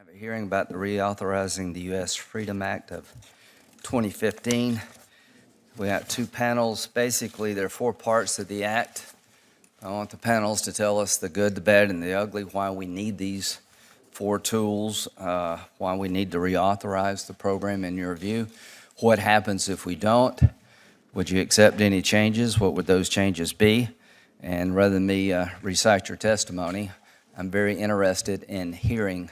have a hearing about the reauthorizing the U.S. Freedom Act of 2015. We have two panels. Basically, there are four parts of the act. I want the panels to tell us the good, the bad, and the ugly, why we need these four tools, why we need to reauthorize the program in your view, what happens if we don't, would you accept any changes, what would those changes be, and rather than me recite your testimony, I'm very interested in hearing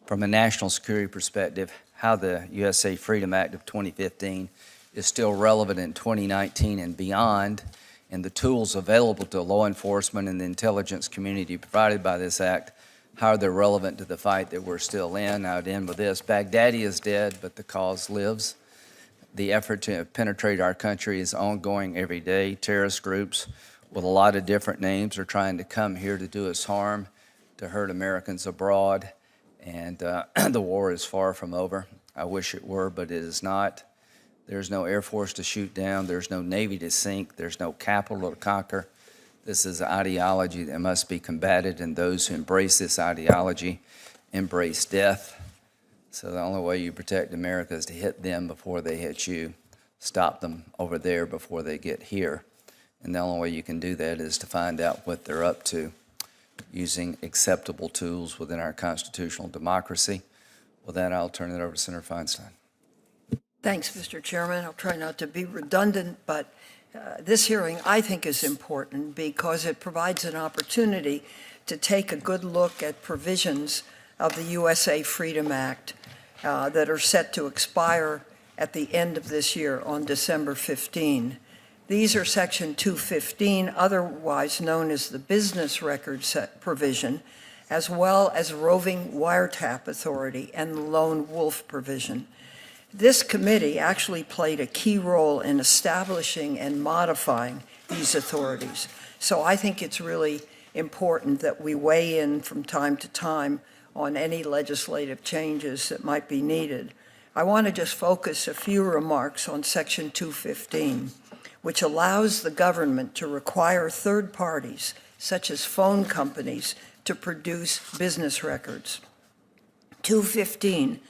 from a national security perspective how the USA Freedom Act of 2015 is still relevant in 2019 and beyond, and the tools available to law enforcement and the intelligence community provided by this act, how they're relevant to the fight that we're still in. I'd end with this. Baghdadi is dead, but the cause lives. The effort to penetrate our country is ongoing every day. Terrorist groups with a lot of different names are trying to come here to do us harm, to hurt Americans abroad, and the war is far from over. I wish it were, but it is not. There's no Air Force to shoot down. There's no Navy to sink. There's no capital to conquer. This is an ideology that must be combated, and those who embrace this ideology embrace death. So the only way you protect America is to hit them before they hit you, stop them over there before they get here. And the only way you can do that is to find out what they're up to using acceptable tools within our constitutional democracy. With that, I'll turn it over to Senator Feinstein. Thanks, Mr. Chairman. I'll try not to be redundant, but this hearing I think is important because it provides an opportunity to take a good look at provisions of the USA Freedom Act that are set to expire at the end of this year on December 15. These are Section 215, otherwise known as the Business Records provision, as well as roving wiretap authority and the lone wolf provision. This committee actually played a key role in establishing and modifying these authorities. So I think it's really important that we weigh in from time to time on any legislative changes that might be needed. I want to just focus a few remarks on Section 215, which allows the government to require third parties, such as phone companies, to produce business records. 215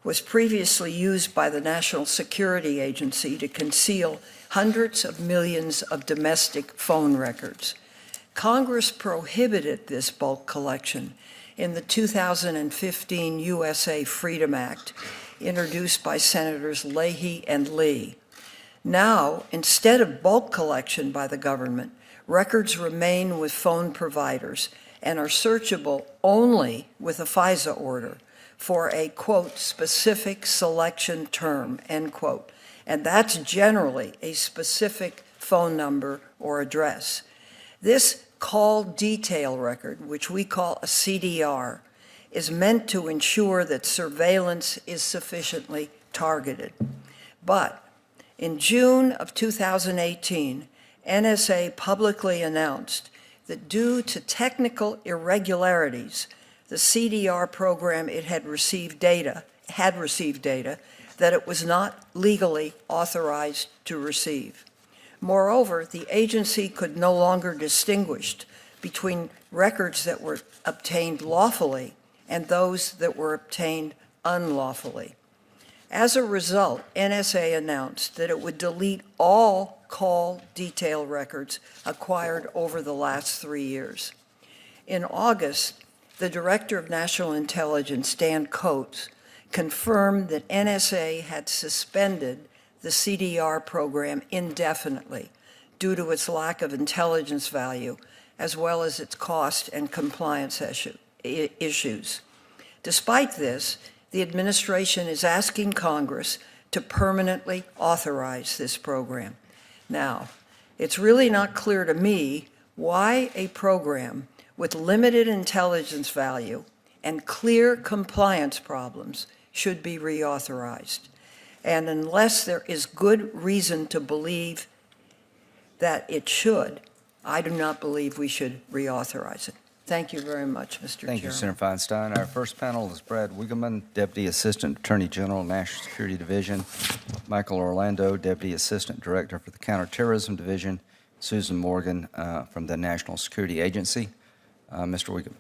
was previously used by the National Security Agency to conceal hundreds of millions of domestic phone records. Congress prohibited this bulk collection in the 2015 USA Freedom Act, introduced by Senators Leahy and Lee. Now, instead of bulk collection by the government, records remain with phone providers and are searchable only with a FISA order for a, quote, specific selection term, end quote. And that's generally a specific phone number or address. This call detail record, which we call a CDR, is meant to ensure that surveillance is sufficiently targeted. But in June of 2018, NSA publicly announced that due to technical irregularities, the CDR program it had received data that it was not legally authorized to receive. Moreover, the agency could no longer distinguish between records that were obtained lawfully and those that were obtained unlawfully. As a result, NSA announced that it would delete all call detail records acquired over the last 3 years. In August, the Director of National Intelligence, Dan Coates, confirmed that NSA had suspended the CDR program indefinitely due to its lack of intelligence value, as well as its cost and compliance issues. Despite this, the administration is asking Congress to permanently authorize this program. Now, it's really not clear to me why a program with limited intelligence value and clear compliance problems should be reauthorized. And unless there is good reason to believe that it should, I do not believe we should reauthorize it. Thank you very much, Mr. Chairman. Thank you, Senator Feinstein. Our first panel is Brad Wigelman, Deputy Assistant Attorney General, National Security Division, Michael Orlando, Deputy Assistant Director for the Counterterrorism Division, Susan Morgan from the National Security Agency. Mr. Wigelman.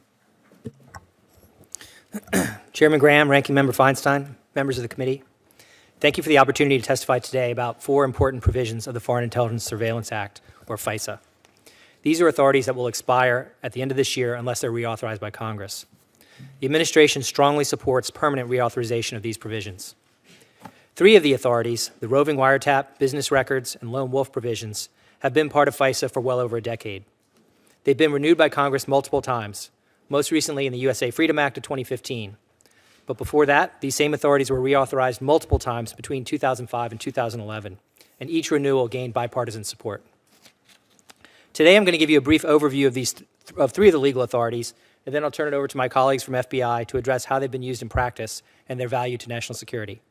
Chairman Graham, Ranking Member Feinstein, members of the committee, thank you for the opportunity to testify today about 4 important provisions of the Foreign Intelligence Surveillance Act, or FISA. These are authorities that will expire at the end of this year unless they're reauthorized by Congress. The administration strongly supports permanent reauthorization of these provisions. 3 of the authorities, the roving wiretap, business records, and lone wolf provisions, have been part of FISA for well over a decade. They've been renewed by Congress multiple times, most recently in the USA Freedom Act of 2015. But before that, these same authorities were reauthorized multiple times between 2005 and 2011, and each renewal gained bipartisan support. Today, I'm going to give you a brief overview of 3 of the legal authorities, and then I'll turn it over to my colleagues from FBI to address how they've been used in practice and their value to national security.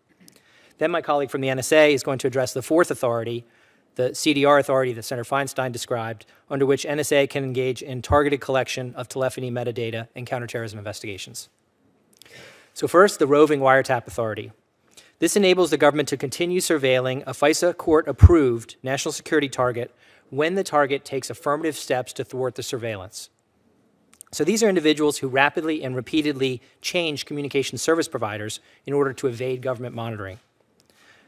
Then my colleague from the NSA is going to address the 4th authority, the CDR authority that Senator Feinstein described, under which NSA can engage in targeted collection of telephony metadata in counterterrorism investigations. So first, the roving wiretap authority. This enables the government to continue surveilling a FISA court-approved national security target when the target takes affirmative steps to thwart the surveillance. So these are individuals who rapidly and repeatedly change communication service providers in order to evade government monitoring.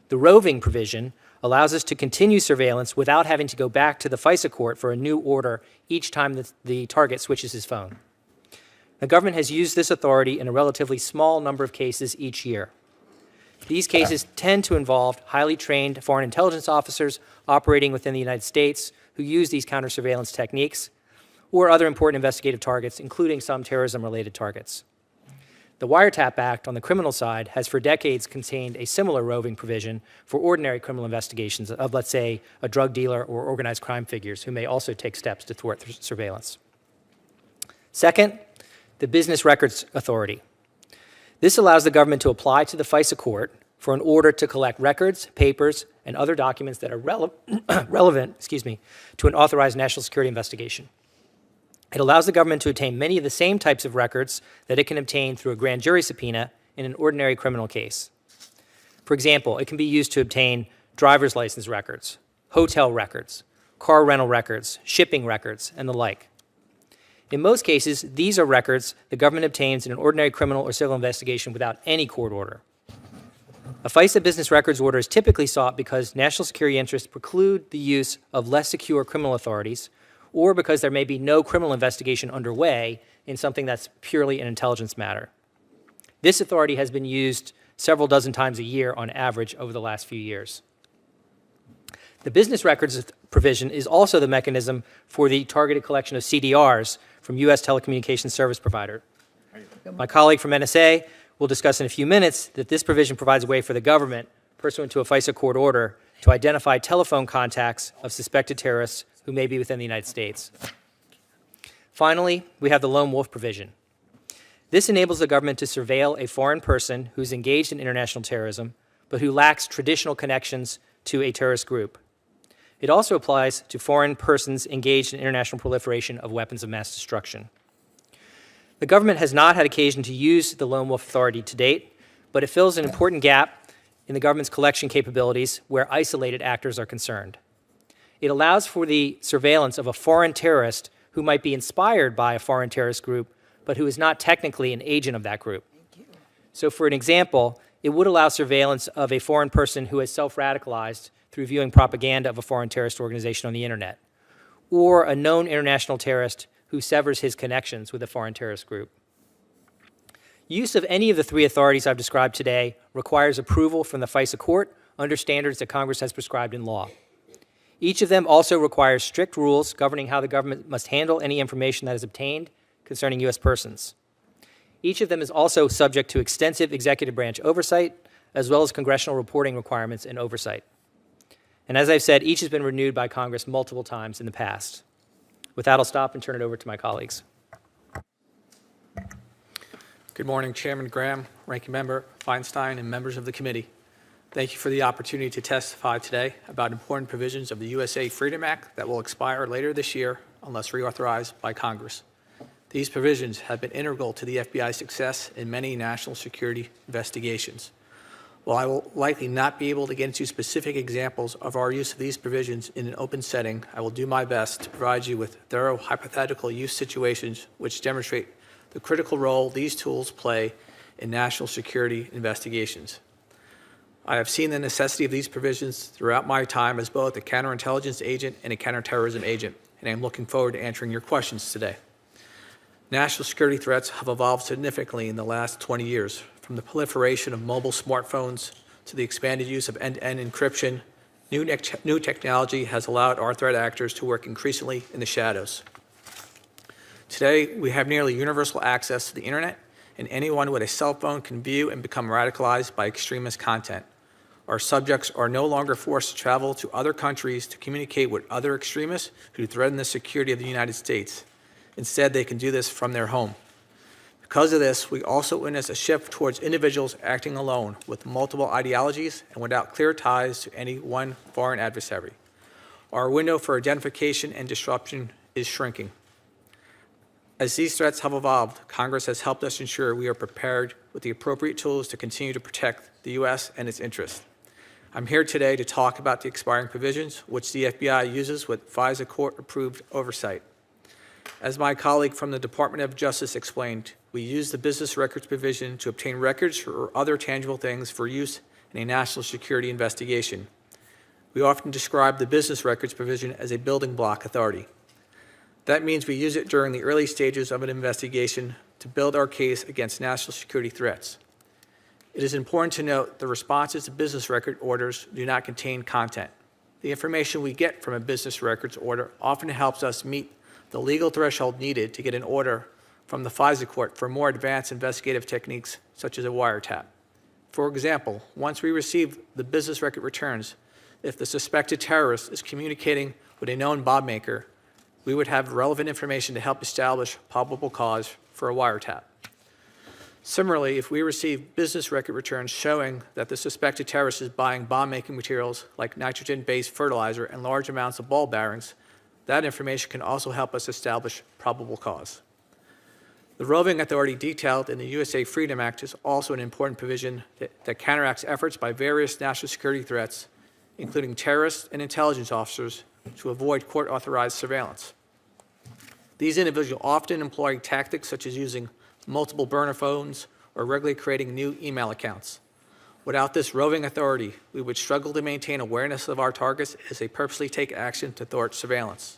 The roving provision allows us to continue surveillance without having to go back to the FISA court for a new order each time the target switches his phone. The government has used this authority in a relatively small number of cases each year. These cases tend to involve highly trained foreign intelligence officers operating within the United States who use these counter-surveillance techniques, or other important investigative targets, including some terrorism-related targets. The Wiretap Act on the criminal side has for decades contained a similar roving provision for ordinary criminal investigations of, let's say, a drug dealer or organized crime figures who may also take steps to thwart surveillance. Second, the Business Records Authority. This allows the government to apply to the FISA court for an order to collect records, papers, and other documents that are relevant to an authorized national security investigation. It allows the government to obtain many of the same types of records that it can obtain through a grand jury subpoena in an ordinary criminal case. For example, it can be used to obtain driver's license records, hotel records, car rental records, shipping records, and the like. In most cases, these are records the government obtains in an ordinary criminal or civil investigation without any court order. A FISA business records order is typically sought because national security interests preclude the use of less secure criminal authorities, or because there may be no criminal investigation underway in something that's purely an intelligence matter. This authority has been used several dozen times a year on average over the last few years. The business records provision is also the mechanism for the targeted collection of CDRs from U.S. telecommunications service provider. My colleague from NSA will discuss in a few minutes that this provision provides a way for the government, pursuant to a FISA court order, to identify telephone contacts of suspected terrorists who may be within the United States. Finally, we have the lone wolf provision. This enables the government to surveil a foreign person who's engaged in international terrorism, but who lacks traditional connections to a terrorist group. It also applies to foreign persons engaged in international proliferation of weapons of mass destruction. The government has not had occasion to use the lone wolf authority to date, but it fills an important gap in the government's collection capabilities where isolated actors are concerned. It allows for the surveillance of a foreign terrorist who might be inspired by a foreign terrorist group, but who is not technically an agent of that group. So for an example, it would allow surveillance of a foreign person who has self-radicalized through viewing propaganda of a foreign terrorist organization on the internet, or a known international terrorist who severs his connections with a foreign terrorist group. Use of any of the 3 authorities I've described today requires approval from the FISA court under standards that Congress has prescribed in law. Each of them also requires strict rules governing how the government must handle any information that is obtained concerning U.S. persons. Each of them is also subject to extensive executive branch oversight, as well as congressional reporting requirements and oversight. And as I've said, each has been renewed by Congress multiple times in the past. With that, I'll stop and turn it over to my colleagues. Good morning, Chairman Graham, Ranking Member Feinstein, and members of the committee. Thank you for the opportunity to testify today about important provisions of the USA Freedom Act that will expire later this year unless reauthorized by Congress. These provisions have been integral to the FBI's success in many national security investigations. While I will likely not be able to get into specific examples of our use of these provisions in an open setting, I will do my best to provide you with thorough hypothetical use situations which demonstrate the critical role these tools play in national security investigations. I have seen the necessity of these provisions throughout my time as both a counterintelligence agent and a counterterrorism agent, and I'm looking forward to answering your questions today. National security threats have evolved significantly in the last 20 years, from the proliferation of mobile smartphones to the expanded use of end-to-end encryption. New technology has allowed our threat actors to work increasingly in the shadows. Today, we have nearly universal access to the internet, and anyone with a cell phone can view and become radicalized by extremist content. Our subjects are no longer forced to travel to other countries to communicate with other extremists who threaten the security of the United States. Instead, they can do this from their home. Because of this, we also witness a shift towards individuals acting alone with multiple ideologies and without clear ties to any one foreign adversary. Our window for identification and disruption is shrinking. As these threats have evolved, Congress has helped us ensure we are prepared with the appropriate tools to continue to protect the U.S. and its interests. I'm here today to talk about the expiring provisions, which the FBI uses with FISA court-approved oversight. As my colleague from the Department of Justice explained, we use the business records provision to obtain records or other tangible things for use in a national security investigation. We often describe the business records provision as a building block authority. That means we use it during the early stages of an investigation to build our case against national security threats. It is important to note the responses to business record orders do not contain content. The information we get from a business records order often helps us meet the legal threshold needed to get an order from the FISA court for more advanced investigative techniques such as a wiretap. For example, once we receive the business record returns, if the suspected terrorist is communicating with a known bomb maker, we would have relevant information to help establish probable cause for a wiretap. Similarly, if we receive business record returns showing that the suspected terrorist is buying bomb-making materials like nitrogen-based fertilizer and large amounts of ball bearings, that information can also help us establish probable cause. The roving authority detailed in the USA Freedom Act is also an important provision that counteracts efforts by various national security threats, including terrorists and intelligence officers, to avoid court-authorized surveillance. These individuals often employ tactics such as using multiple burner phones or regularly creating new email accounts. Without this roving authority, we would struggle to maintain awareness of our targets as they purposely take action to thwart surveillance.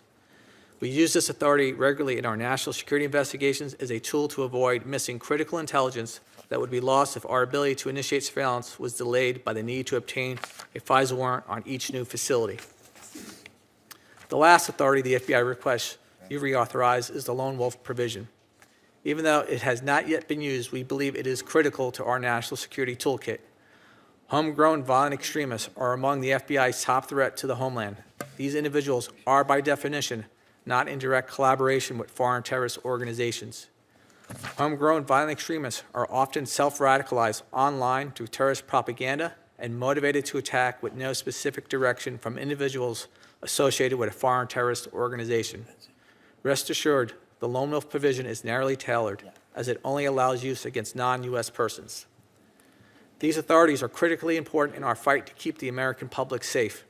We use this authority regularly in our national security investigations as a tool to avoid missing critical intelligence that would be lost if our ability to initiate surveillance was delayed by the need to obtain a FISA warrant on each new facility. The last authority the FBI requests you reauthorize is the lone wolf provision. Even though it has not yet been used, we believe it is critical to our national security toolkit. Homegrown violent extremists are among the FBI's top threat to the homeland. These individuals are, by definition, not in direct collaboration with foreign terrorist organizations. Homegrown violent extremists are often self-radicalized online through terrorist propaganda and motivated to attack with no specific direction from individuals associated with a foreign terrorist organization. Rest assured, the lone wolf provision is narrowly tailored, as it only allows use against non-U.S. persons. These authorities are critically important in our fight to keep the American public safe.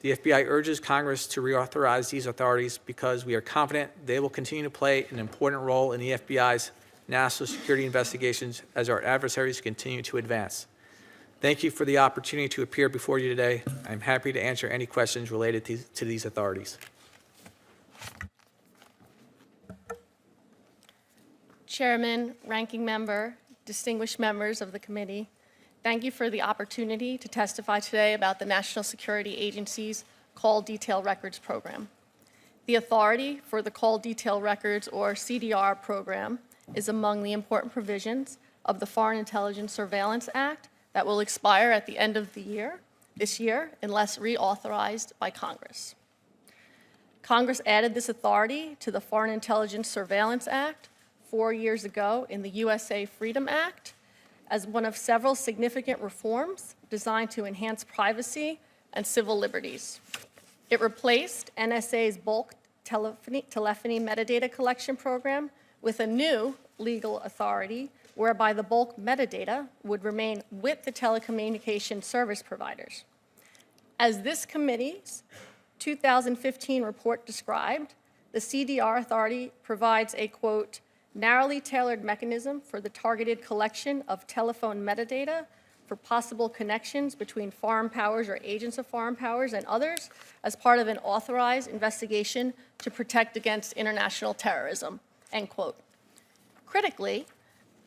The FBI urges Congress to reauthorize these authorities because we are confident they will continue to play an important role in the FBI's national security investigations as our adversaries continue to advance. Thank you for the opportunity to appear before you today. I'm happy to answer any questions related to these authorities. Chairman, Ranking Member, distinguished members of the committee, thank you for the opportunity to testify today about the National Security Agency's Call Detail Records Program. The authority for the Call Detail Records, or CDR program, is among the important provisions of the Foreign Intelligence Surveillance Act that will expire at the end of this year, unless reauthorized by Congress. Congress added this authority to the Foreign Intelligence Surveillance Act 4 years ago in the USA Freedom Act as one of several significant reforms designed to enhance privacy and civil liberties. It replaced NSA's bulk telephony metadata collection program with a new legal authority whereby the bulk metadata would remain with the telecommunication service providers. As this committee's 2015 report described, the CDR authority provides a, quote, narrowly tailored mechanism for the targeted collection of telephone metadata for possible connections between foreign powers or agents of foreign powers and others as part of an authorized investigation to protect against international terrorism," end quote. Critically,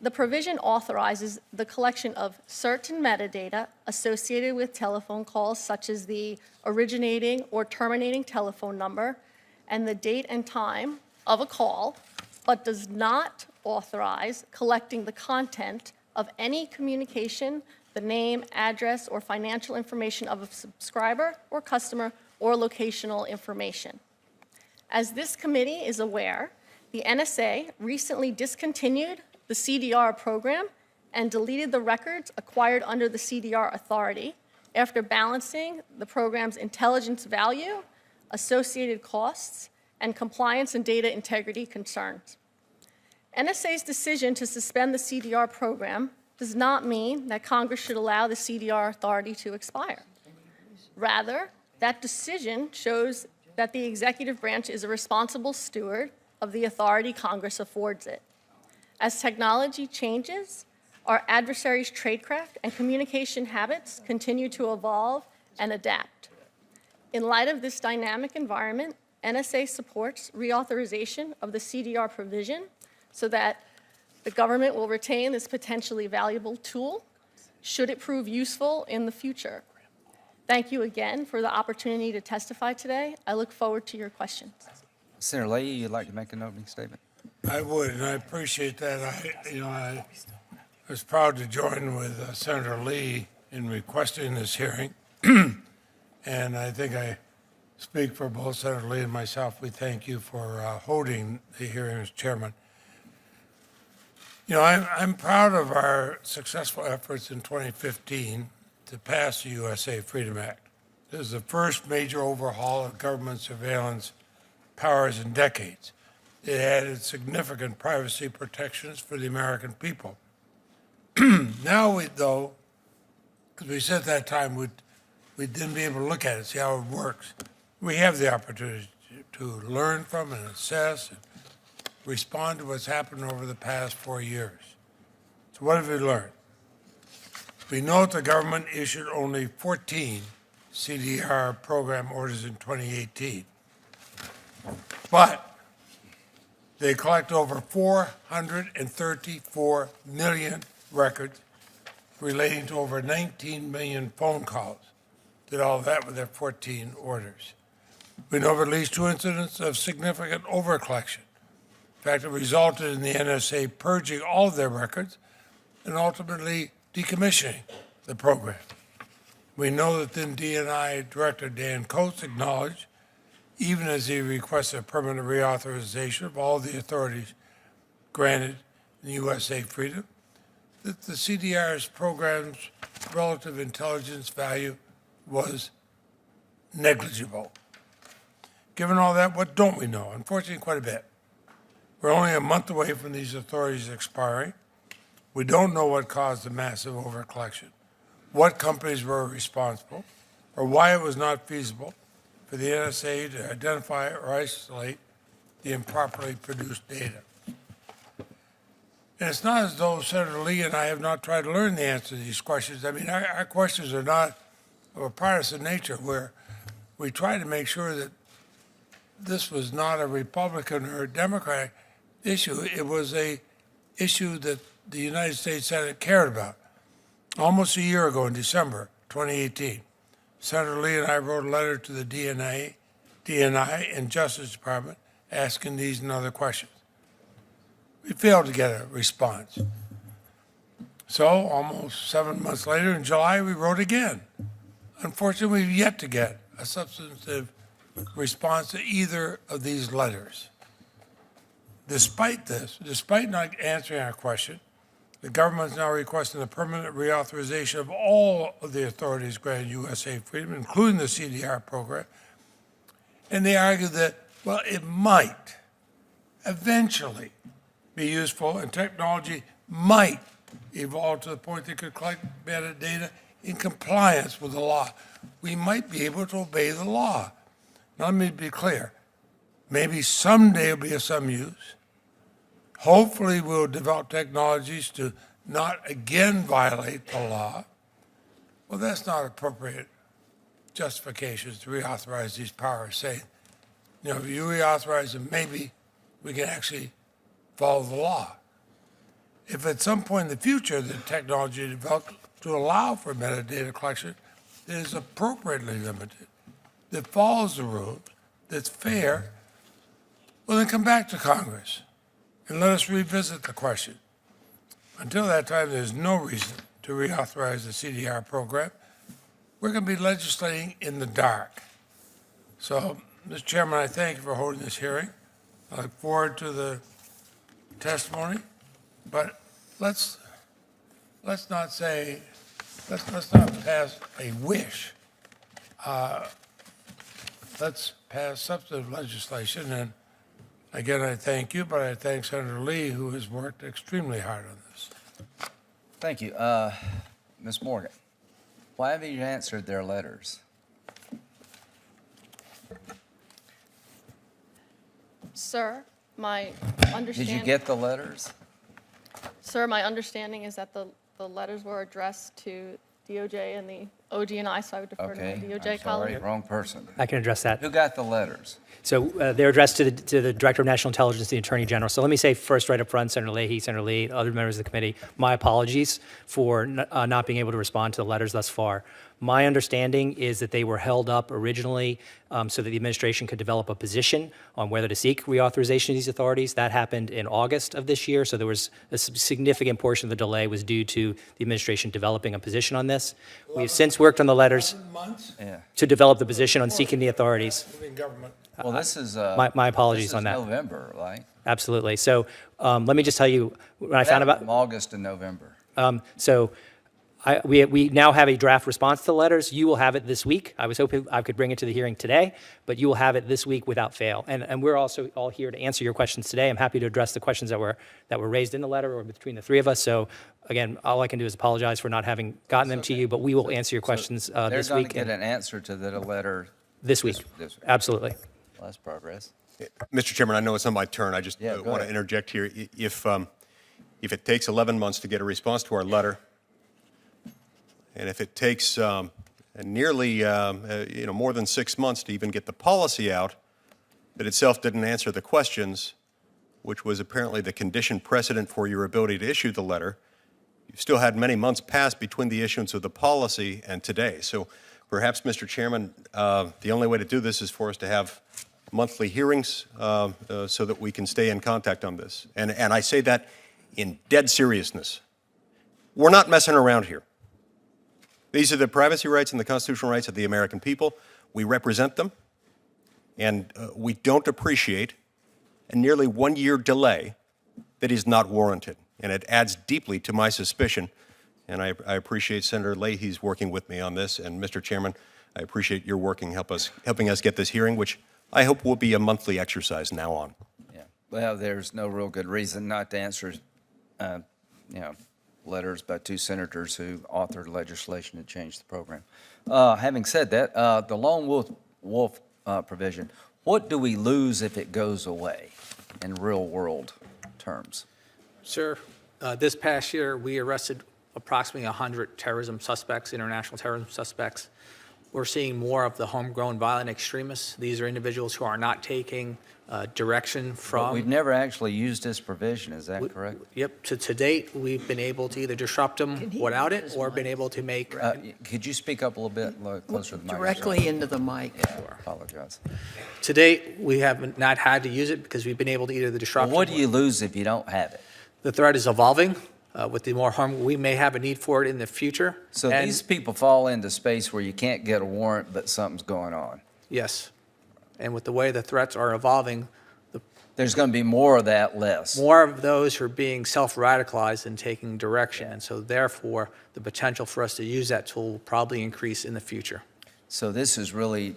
the provision authorizes the collection of certain metadata associated with telephone calls, such as the originating or terminating telephone number and the date and time of a call, but does not authorize collecting the content of any communication, the name, address, or financial information of a subscriber or customer, or locational information. As this committee is aware, the NSA recently discontinued the CDR program and deleted the records acquired under the CDR authority after balancing the program's intelligence value, associated costs, and compliance and data integrity concerns. NSA's decision to suspend the CDR program does not mean that Congress should allow the CDR authority to expire. Rather, that decision shows that the executive branch is a responsible steward of the authority Congress affords it. As technology changes, our adversaries' tradecraft and communication habits continue to evolve and adapt. In light of this dynamic environment, NSA supports reauthorization of the CDR provision so that the government will retain this potentially valuable tool should it prove useful in the future. Thank you again for the opportunity to testify today. I look forward to your questions. Senator Leahy, you'd like to make an opening statement? I would, and I appreciate that. I was proud to join with Senator Lee in requesting this hearing, and I think I speak for both Senator Lee and myself. We thank you for holding the hearing as chairman. I'm proud of our successful efforts in 2015 to pass the USA Freedom Act. This is the first major overhaul of government surveillance powers in decades. It added significant privacy protections for the American people. Now, though, because we said at that time we didn't be able to look at it, see how it works, we have the opportunity to learn from and assess and respond to what's happened over the past 4 years. So what have we learned? We know that the government issued only 14 CDR program orders in 2018, but they collect over 434 million records relating to over 19 million phone calls. Did all that with their 14 orders. We know of at least 2 incidents of significant overcollection. In fact, it resulted in the NSA purging all of their records and ultimately decommissioning the program. We know that then DNI Director Dan Coates acknowledged, even as he requested a permanent reauthorization of all the authorities granted in USA Freedom, that the CDR's program's relative intelligence value was negligible. Given all that, what don't we know? Unfortunately, quite a bit. We're only a month away from these authorities expiring. We don't know what caused the massive overcollection, what companies were responsible, or why it was not feasible for the NSA to identify or isolate the improperly produced data. And it's not as though Senator Lee and I have not tried to learn the answer to these questions. I mean, our questions are not of a partisan nature, where we try to make sure that this was not a Republican or a Democratic issue. It was an issue that the United States Senate cared about. Almost a year ago in December 2018, Senator Lee and I wrote a letter to the DNI and Justice Department asking these and other questions. We failed to get a response. So almost 7 months later, in July, we wrote again. Unfortunately, we've yet to get a substantive response to either of these letters. Despite this, despite not answering our question, the government is now requesting a permanent reauthorization of all of the authorities granted USA Freedom, including the CDR program. And they argue that, well, it might eventually be useful and technology might evolve to the point that could collect metadata in compliance with the law. We might be able to obey the law. Now, let me be clear. Maybe someday it'll be of some use. Hopefully, we'll develop technologies to not again violate the law. Well, that's not appropriate justifications to reauthorize these powers. Say, if you reauthorize them, maybe we can actually follow the law. If at some point in the future the technology is developed to allow for metadata collection that is appropriately limited, that follows the rules, that's fair, well, then come back to Congress and let us revisit the question. Until that time, there's no reason to reauthorize the CDR program. We're going to be legislating in the dark. So, Mr. Chairman, I thank you for holding this hearing. I look forward to the testimony, but let's not say, let's not pass a wish. Let's pass substantive legislation, and again, I thank you, but I thank Senator Lee, who has worked extremely hard on this. Thank you. Ms. Morgan, why haven't you answered their letters? Sir, my understanding... Did you get the letters? Sir, my understanding is that the letters were addressed to DOJ and the OG&I, so I would defer to my Okay, DOJ I'm sorry, colleague. wrong person. I can address that. Who got the letters? So they're addressed to the Director of National Intelligence, the Attorney General. So let me say first, right up front, Senator Leahy, Senator Lee, other members of the committee, my apologies for not being able to respond to the letters thus far. My understanding is that they were held up originally so that the administration could develop a position on whether to seek reauthorization of these authorities. That happened in August of this year, so there was a significant portion of the delay was due to the administration developing a position on this. We have since worked on the letters 11 months? Yeah. to develop the position on seeking the authorities. In government. Well, this is... My apologies on that. November, right? Absolutely. So let me just tell you, when I found about... From August to November. We now have a draft response to the letters. You will have it this week. I was hoping I could bring it to the hearing today, but you will have it this week without fail. And we're also all here to answer your questions today. I'm happy to address the questions that were raised in the letter or between the three of us. So again, all I can do is apologize for not having gotten them to you, but we will answer your questions They're this going week. to get an answer to the letter This week. this week. Absolutely. Well, that's progress. Mr. Chairman, I know it's not my turn. I just Yeah, go want to ahead. interject here. If it takes 11 months to get a response to our letter, and if it takes nearly more than 6 months to even get the policy out, that itself didn't answer the questions, which was apparently the condition precedent for your ability to issue the letter, you've still had many months pass between the issuance of the policy and today. So perhaps, Mr. Chairman, the only way to do this is for us to have monthly hearings so that we can stay in contact on this. And I say that in dead seriousness. We're not messing around here. These are the privacy rights and the constitutional rights of the American people. We represent them, and we don't appreciate a nearly 1-year delay that is not warranted. And it adds deeply to my suspicion, and I appreciate Senator Leahy's working with me on this. And Mr. Chairman, I appreciate your working, helping us get this hearing, which I hope will be a monthly exercise now on. Yeah. Well, there's no real good reason not to answer, letters by two senators who authored legislation to change the program. Having said that, the lone wolf provision, what do we lose if it goes away in real-world terms? Sir, this past year, we arrested approximately 100 terrorism suspects, international terrorism suspects. We're seeing more of the homegrown violent extremists. These are individuals who are not taking direction But from... we've never actually used this provision, is that correct? Yep. To date, we've been able to either disrupt them without it or been able to make... Could you speak up a little bit closer to the microphone? Directly into the mic. Yeah, apologize. To date, we have not had to use it because we've been able to either disrupt... Well, what do them- you lose if you don't have it? The threat is evolving. With the more harm, we may have a need for it in the future. So And- these people fall into space where you can't get a warrant, but something's going on. Yes. And with the way the threats are evolving, There's going to be more of that, less. more of those are being self-radicalized and taking direction. And so therefore, the potential for us to use that tool will probably increase in the future. So this is really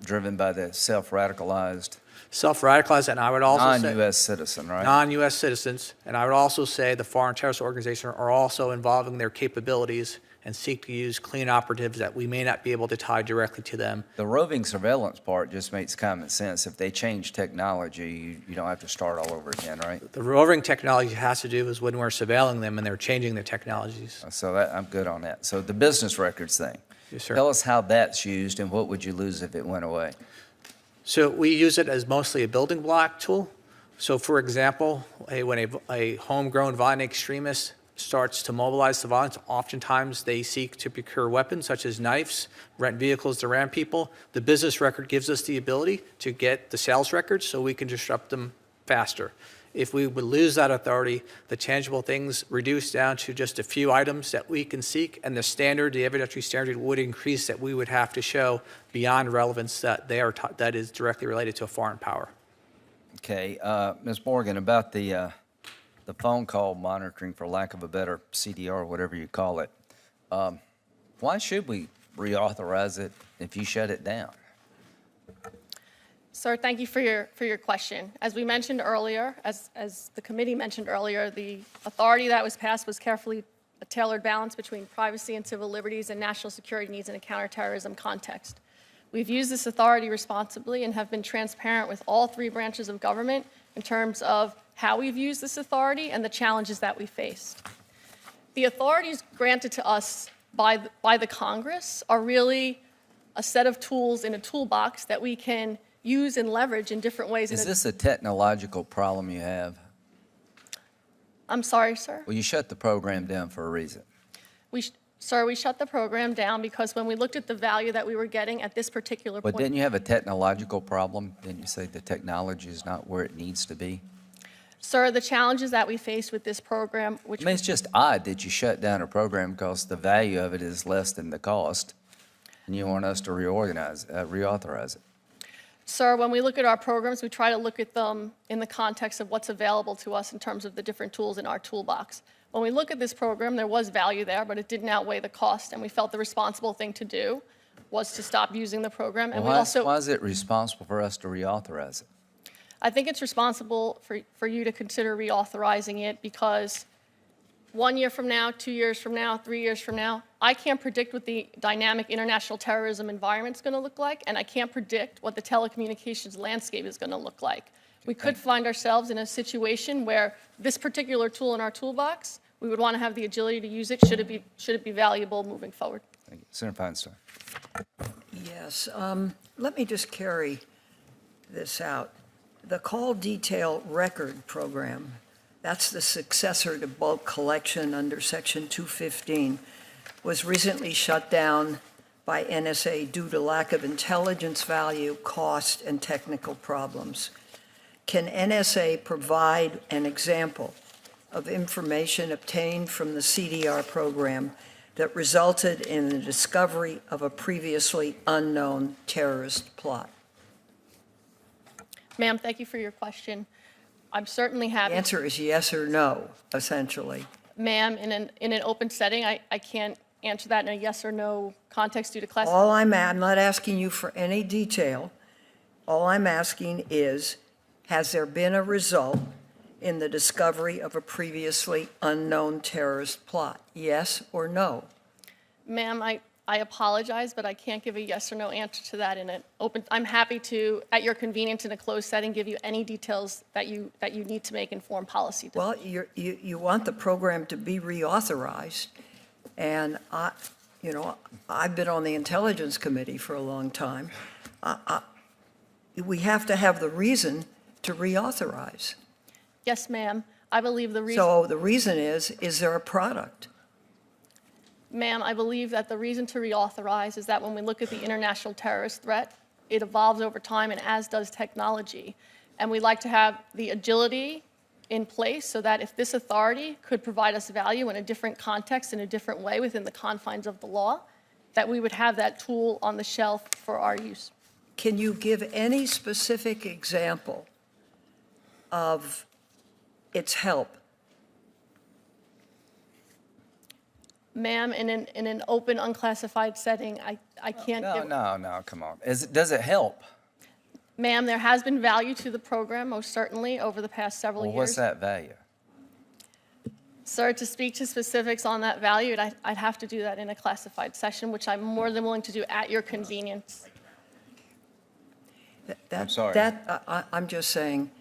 driven by the self-radicalized Self-radicalized, and I would also say... non-U.S. citizen, right? non-U.S. citizens, and I would also say the foreign terrorist organizations are also involving their capabilities and seek to use clean operatives that we may not be able to tie directly to them. The roving surveillance part just makes common sense. If they change technology, you don't have to start all over again, right? The roving technology has to do is when we're surveilling them and they're changing their technologies. So I'm good on that. So the business records thing. Yes, sir. Tell us how that's used and what would you lose if it went away? So we use it as mostly a building block tool. So for example, when a homegrown violent extremist starts to mobilize the violence, oftentimes they seek to procure weapons such as knives, rent vehicles to ram people. The business record gives us the ability to get the sales records so we can disrupt them faster. If we would lose that authority, the tangible things reduce down to just a few items that we can seek, and the evidentiary standard would increase that we would have to show beyond relevance that that is directly related to a foreign power. Okay, Ms. Morgan, about the phone call monitoring, for lack of a better CDR or whatever you call it, why should we reauthorize it if you shut it down? Sir, thank you for your question. As we mentioned earlier, as the committee mentioned earlier, the authority that was passed was carefully a tailored balance between privacy and civil liberties and national security needs in a counterterrorism context. We've used this authority responsibly and have been transparent with all three branches of government in terms of how we've used this authority and the challenges that we faced. The authorities granted to us by the Congress are really a set of tools in a toolbox that we can use and leverage in different ways. Is this a technological problem you have? I'm sorry, sir? Well, you shut the program down for a reason. Sir, we shut the program down because when we looked at the value that we were getting at this particular But point. didn't you have a technological problem? Didn't you say the technology is not where it needs to be? Sir, the challenges that we faced with this program, which I mean, it's just odd that you shut down a program because the value of it is less than the cost, and you want us to reauthorize it. Sir, when we look at our programs, we try to look at them in the context of what's available to us in terms of the different tools in our toolbox. When we look at this program, there was value there, but it didn't outweigh the cost, and we felt the responsible thing to do was to stop using the program. And Why is it responsible for us to reauthorize it? I think it's responsible for you to consider reauthorizing it because 1 year from now, 2 years from now, 3 years from now, I can't predict what the dynamic international terrorism environment is going to look like, and I can't predict what the telecommunications landscape is going to look like. We could find ourselves in a situation where this particular tool in our toolbox, we would want to have the agility to use it should it be valuable moving forward. Thank you. Senator Feinstein. Yes, let me just carry this out. The call detail record program, that's the successor to bulk collection under Section 215, was recently shut down by NSA due to lack of intelligence value, cost, and technical problems. Can NSA provide an example of information obtained from the CDR program that resulted in the discovery of a previously unknown terrorist plot? Ma'am, thank you for your question. I'm certainly happy. The answer is yes or no, essentially. Ma'am, in an open setting, I can't answer that in a yes or no context due to class. I'm not asking you for any detail. All I'm asking is, has there been a result in the discovery of a previously unknown terrorist plot? Yes or no? Ma'am, I apologize, but I can't give a yes or no answer to that in an open. I'm happy to, at your convenience in a closed setting, give you any details that you need to make informed policy. Well, you want the program to be reauthorized, and I've been on the Intelligence Committee for a long time. We have to have the reason to reauthorize. Yes, ma'am. I believe the reason. So the reason is there a product? Ma'am, I believe that the reason to reauthorize is that when we look at the international terrorist threat, it evolves over time, and as does technology. And we like to have the agility in place so that if this authority could provide us value in a different context, in a different way within the confines of the law, that we would have that tool on the shelf for our use. Can you give any specific example of its help? Ma'am, in an open, unclassified setting, I can't give. No, come on. Does it help? Ma'am, there has been value to the program, most certainly, over the past several years. Well, what's that value? Sir, to speak to specifics on that value, I'd have to do that in a classified session, which I'm more than willing to do at your convenience. I'm sorry. I'm just saying,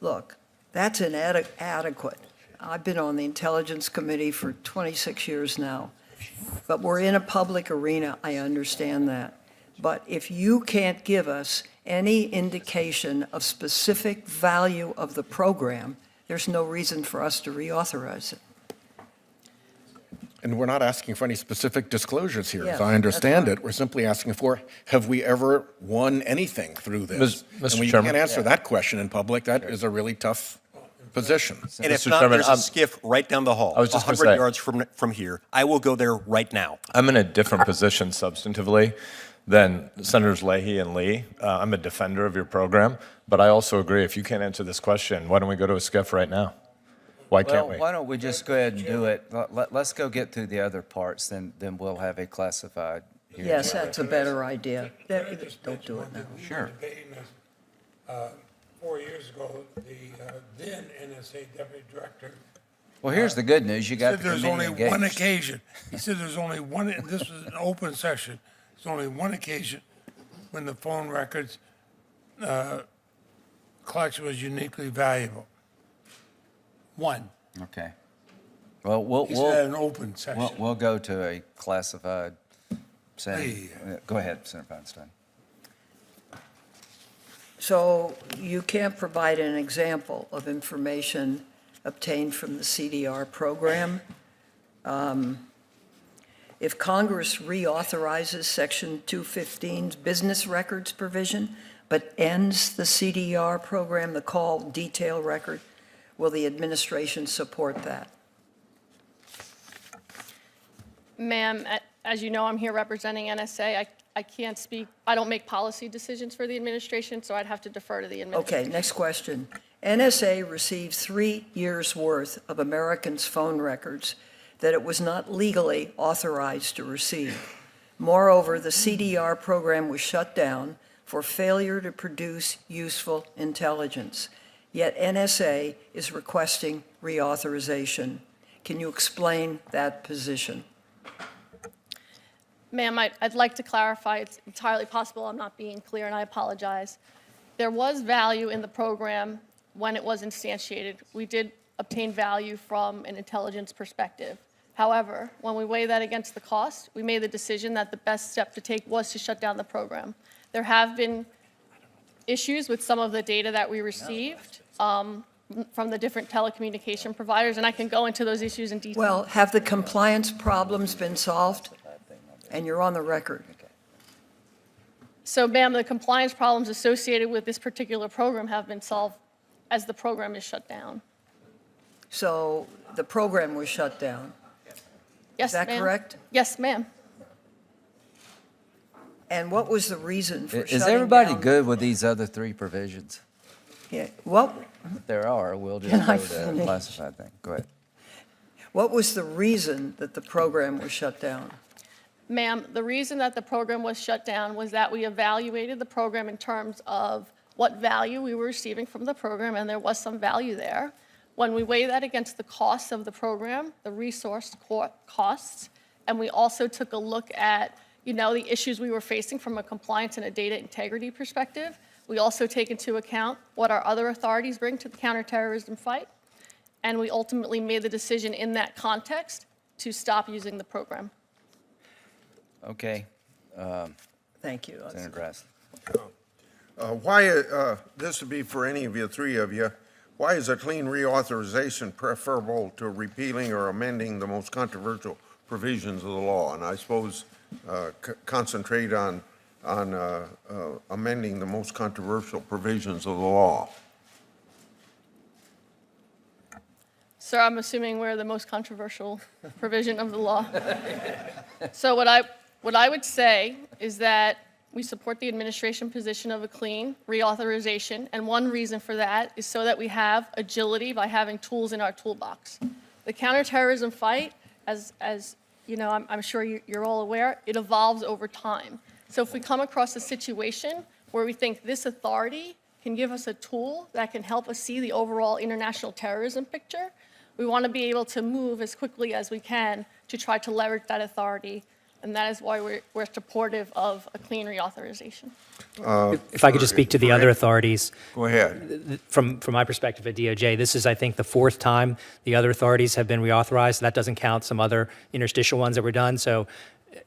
look, that's inadequate. I've been on the Intelligence Committee for 26 years now, but we're in a public arena, I understand that. But if you can't give us any indication of specific value of the program, there's no reason for us to reauthorize it. And we're not asking for any specific disclosures here, as Yeah, I understand that's it. We're simply asking for, have we ever won anything through this? Mr. And when you Chairman. can't answer that question in public, that is a really tough position. And if Mr. not, Chairman, there's a skiff right down the hall. I was just gonna 100 say- yards from here. I will go there right now. I'm in a different position substantively than Senators Leahy and Lee. I'm a defender of your program, but I also agree, if you can't answer this question, why don't we go to a skiff right now? Why can't Well, we? why don't we just go ahead and do it? Let's go get through the other parts, then we'll have a classified hearing. Yes, that's a better idea. Don't do it now. Sure. Debating this, 4 years ago, the then NSA Deputy Director Well, here's the good news, you got said the there's committee only one engaged. occasion. He said there's only one, this was an open session. There's only one occasion when the phone records collection was uniquely valuable. One. Okay. Well, He said an open session. we'll go to a classified setting. Hey. Go ahead, Senator Feinstein. So you can't provide an example of information obtained from the CDR program? If Congress reauthorizes Section 215's business records provision, but ends the CDR program, the call detail record, will the administration support that? Ma'am, as you know, I'm here representing NSA. I can't speak, I don't make policy decisions for the administration, so I'd have to defer to the administration. Okay, next question. NSA received 3 years' worth of Americans' phone records that it was not legally authorized to receive. Moreover, the CDR program was shut down for failure to produce useful intelligence. Yet NSA is requesting reauthorization. Can you explain that position? Ma'am, I'd like to clarify, it's entirely possible I'm not being clear, and I apologize. There was value in the program when it was instantiated. We did obtain value from an intelligence perspective. However, when we weigh that against the cost, we made the decision that the best step to take was to shut down the program. There have been issues with some of the data that we received from the different telecommunication providers, and I can go into those issues in detail. Well, have the compliance problems been solved? And you're on the record. So, ma'am, the compliance problems associated with this particular program have been solved as the program is shut down. So the program was shut down. Yes, Is that ma'am? correct? Yes, ma'am. And what was the reason for shutting down? Is everybody good with these other three provisions? Yeah, what There are, we'll just Can I go to the finish? classified thing. Go ahead. was the reason that the program was shut down? Ma'am, the reason that the program was shut down was that we evaluated the program in terms of what value we were receiving from the program, and there was some value there. When we weigh that against the costs of the program, the resource costs, and we also took a look at, the issues we were facing from a compliance and a data integrity perspective, we also take into account what our other authorities bring to the counterterrorism fight, and we ultimately made the decision in that context to stop using the program. Okay, Thank you. Senator Grassley. This would be for any of you, three of you, why is a clean reauthorization preferable to repealing or amending the most controversial provisions of the law? And I suppose concentrate on amending the most controversial provisions of the law. Sir, I'm assuming we're the most controversial provision of the law. So what I would say is that we support the administration position of a clean reauthorization, and one reason for that is so that we have agility by having tools in our toolbox. The counterterrorism fight, as I'm sure you're all aware, it evolves over time. So if we come across a situation where we think this authority can give us a tool that can help us see the overall international terrorism picture, we want to be able to move as quickly as we can to try to leverage that authority, and that is why we're supportive of a clean reauthorization. If I could just speak to the other authorities. Go ahead. From my perspective at DOJ, this is, I think, the fourth time the other authorities have been reauthorized. That doesn't count some other interstitial ones that were done. So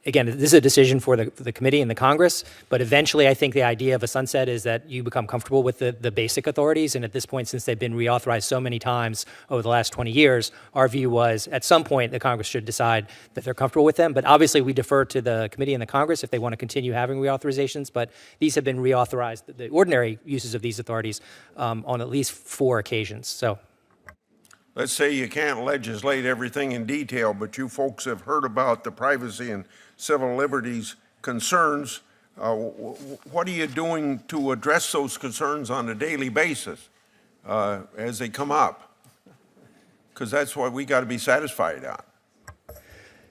again, this is a decision for the committee and the Congress, but eventually I think the idea of a sunset is that you become comfortable with the basic authorities, and at this point, since they've been reauthorized so many times over the last 20 years, our view was at some point the Congress should decide that they're comfortable with them, but obviously we defer to the committee and the Congress if they want to continue having reauthorizations, but these have been reauthorized, the ordinary uses of these authorities on at least 4 occasions. So. Let's say you can't legislate everything in detail, but you folks have heard about the privacy and civil liberties concerns. What are you doing to address those concerns on a daily basis as they come up? Because that's what we got to be satisfied on.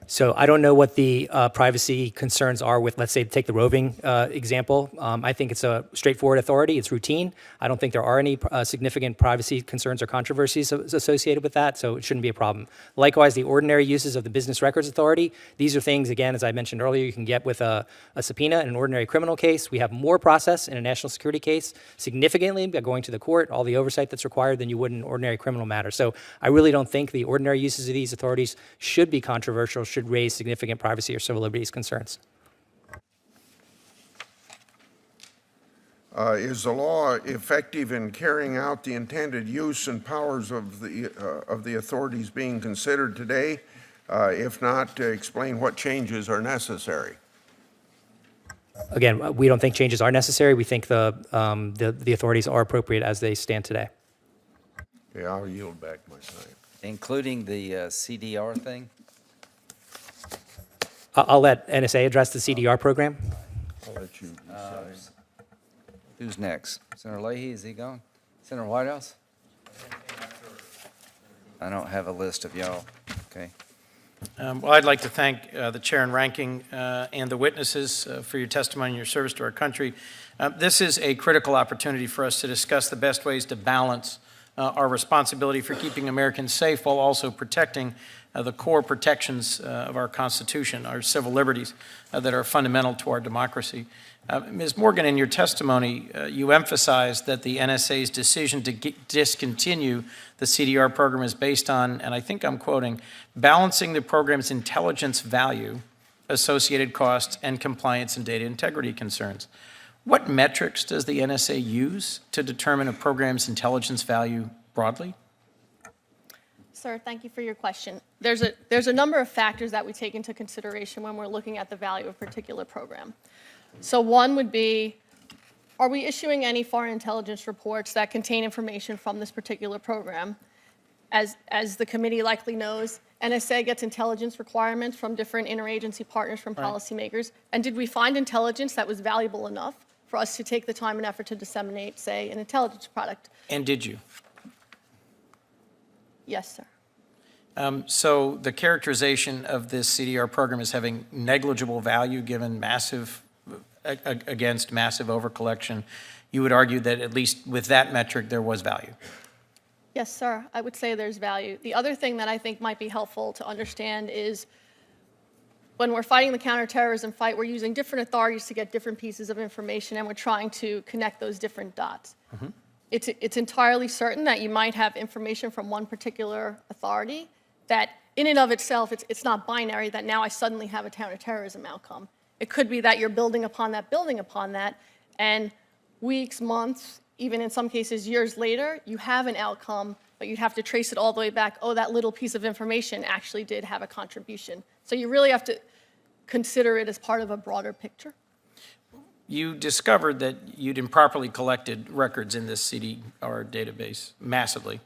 So I don't know what the privacy concerns are with, let's say, take the roving example. I think it's a straightforward authority. It's routine. I don't think there are any significant privacy concerns or controversies associated with that, so it shouldn't be a problem. Likewise, the ordinary uses of the Business Records Authority, these are things, again, as I mentioned earlier, you can get with a subpoena in an ordinary criminal case. We have more process in a national security case, significantly by going to the court, all the oversight that's required than you would in an ordinary criminal matter. So I really don't think the ordinary uses of these authorities should be controversial, should raise significant privacy or civil liberties concerns. Is the law effective in carrying out the intended use and powers of the authorities being considered today? If not, explain what changes are necessary. Again, we don't think changes are necessary. We think the authorities are appropriate as they stand today. Yeah, I'll yield back my time. Including the CDR thing? I'll let NSA address the CDR program. I'll let you decide. Who's next? Senator Leahy, is he gone? Senator Whitehouse? I don't have a list of y'all. Okay. Well, I'd like to thank the chair and ranking and the witnesses for your testimony and your service to our country. This is a critical opportunity for us to discuss the best ways to balance our responsibility for keeping Americans safe while also protecting the core protections of our Constitution, our civil liberties that are fundamental to our democracy. Ms. Morgan, in your testimony, you emphasized that the NSA's decision to discontinue the CDR program is based on, and I think I'm quoting, balancing the program's intelligence value, associated costs, and compliance and data integrity concerns. What metrics does the NSA use to determine a program's intelligence value broadly? Sir, thank you for your question. There's a number of factors that we take into consideration when we're looking at the value of a particular program. So one would be, are we issuing any foreign intelligence reports that contain information from this particular program? As the committee likely knows, NSA gets intelligence requirements from different interagency partners, from policymakers. And did we find intelligence that was valuable enough for us to take the time and effort to disseminate, say, an intelligence product? And did you? Yes, sir. So the characterization of this CDR program as having negligible value given against massive overcollection, you would argue that at least with that metric there was value? Yes, sir. I would say there's value. The other thing that I think might be helpful to understand is when we're fighting the counterterrorism fight, we're using different authorities to get different pieces of information, and we're trying to connect those different dots. Mm-hmm. It's entirely certain that you might have information from one particular authority that in and of itself, it's not binary that now I suddenly have a counterterrorism outcome. It could be that you're building upon that, and weeks, months, even in some cases years later, you have an outcome, but you'd have to trace it all the way back. Oh, that little piece of information actually did have a contribution. So you really have to consider it as part of a broader picture. You discovered that you'd improperly collected records in this CDR database massively.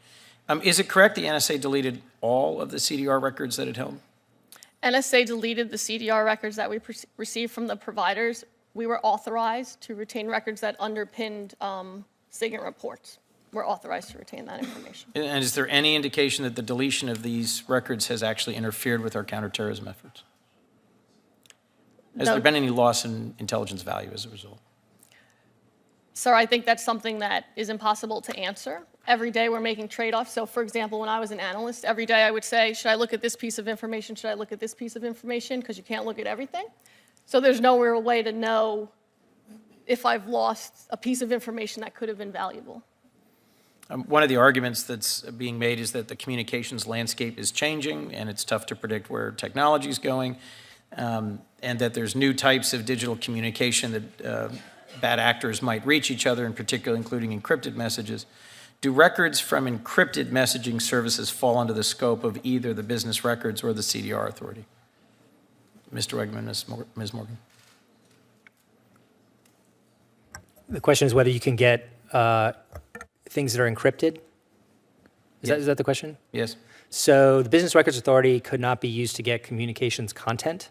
Is it correct the NSA deleted all of the CDR records that it held? NSA deleted the CDR records that we received from the providers. We were authorized to retain records that underpinned SIGINT reports. We're authorized to retain that information. And is there any indication that the deletion of these records has actually interfered with our counterterrorism efforts? Has there been any loss in intelligence value as a result? Sir, I think that's something that is impossible to answer. every day we're making trade-offs. So for example, when I was an analyst, every day I would say, should I look at this piece of information? Should I look at this piece of information? Because you can't look at everything. So there's no real way to know if I've lost a piece of information that could have been valuable. One of the arguments that's being made is that the communications landscape is changing and it's tough to predict where technology is going, and that there's new types of digital communication that bad actors might reach each other, in particular including encrypted messages. Do records from encrypted messaging services fall under the scope of either the business records or the CDR authority? Mr. Wegman, Ms. Morgan. The question is whether you can get things that are encrypted. Is that the question? Yes. So the Business Records Authority could not be used to get communications content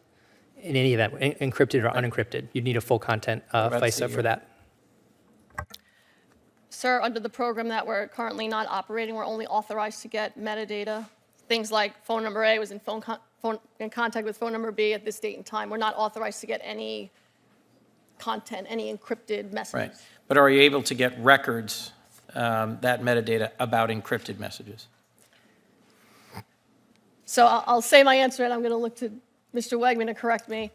in any event, encrypted or unencrypted. You'd need a full content FISA for that. Sir, under the program that we're currently not operating, we're only authorized to get metadata. Things like phone number A was in in contact with phone number B at this date and time. We're not authorized to get any content, any encrypted messages. Right. But are you able to get records, that metadata, about encrypted messages? So I'll say my answer, and I'm going to look to Mr. Wegman to correct me.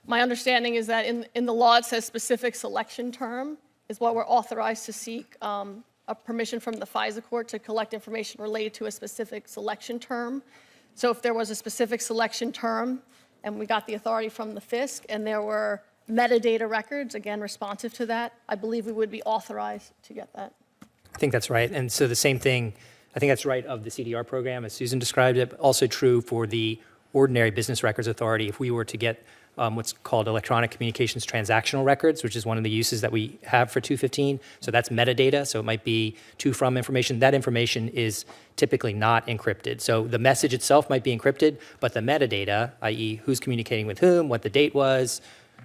My understanding is that in the law it says specific selection term is what we're authorized to seek a permission from the FISA court to collect information related to a specific selection term. So if there was a specific selection term and we got the authority from the FISC and there were metadata records, again, responsive to that, I believe we would be authorized to get that. I think that's right. And so the same thing, I think that's right of the CDR program as Susan described it, but also true for the ordinary Business Records Authority. If we were to get what's called electronic communications transactional records, which is one of the uses that we have for 215. So that's metadata, so it might be to/from information. That information is typically not encrypted. So the message itself might be encrypted, but the metadata, i.e. who's communicating with whom, what the date was,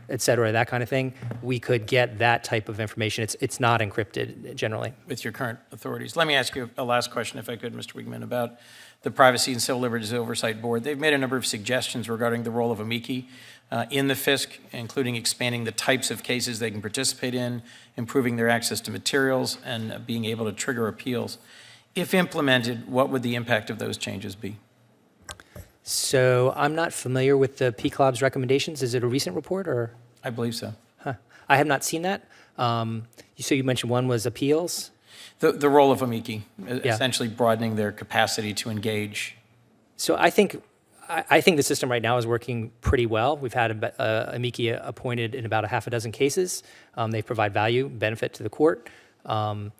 et cetera, that kind of thing, we could get that type of information. It's not encrypted generally. With your current authorities. Let me ask you a last question, if I could, Mr. Wegman, about the Privacy and Civil Liberties Oversight Board. They've made a number of suggestions regarding the role of amici in the FISC, including expanding the types of cases they can participate in, improving their access to materials, and being able to trigger appeals. If implemented, what would the impact of those changes be? So I'm not familiar with the PCLOB's recommendations. Is it a recent report or? I believe so. Huh. I have not seen that. So you mentioned one was appeals? The role of amici, essentially broadening their capacity to engage. So I think the system right now is working pretty well. We've had amici appointed in about a half a dozen cases. They provide value, benefit to the court. It's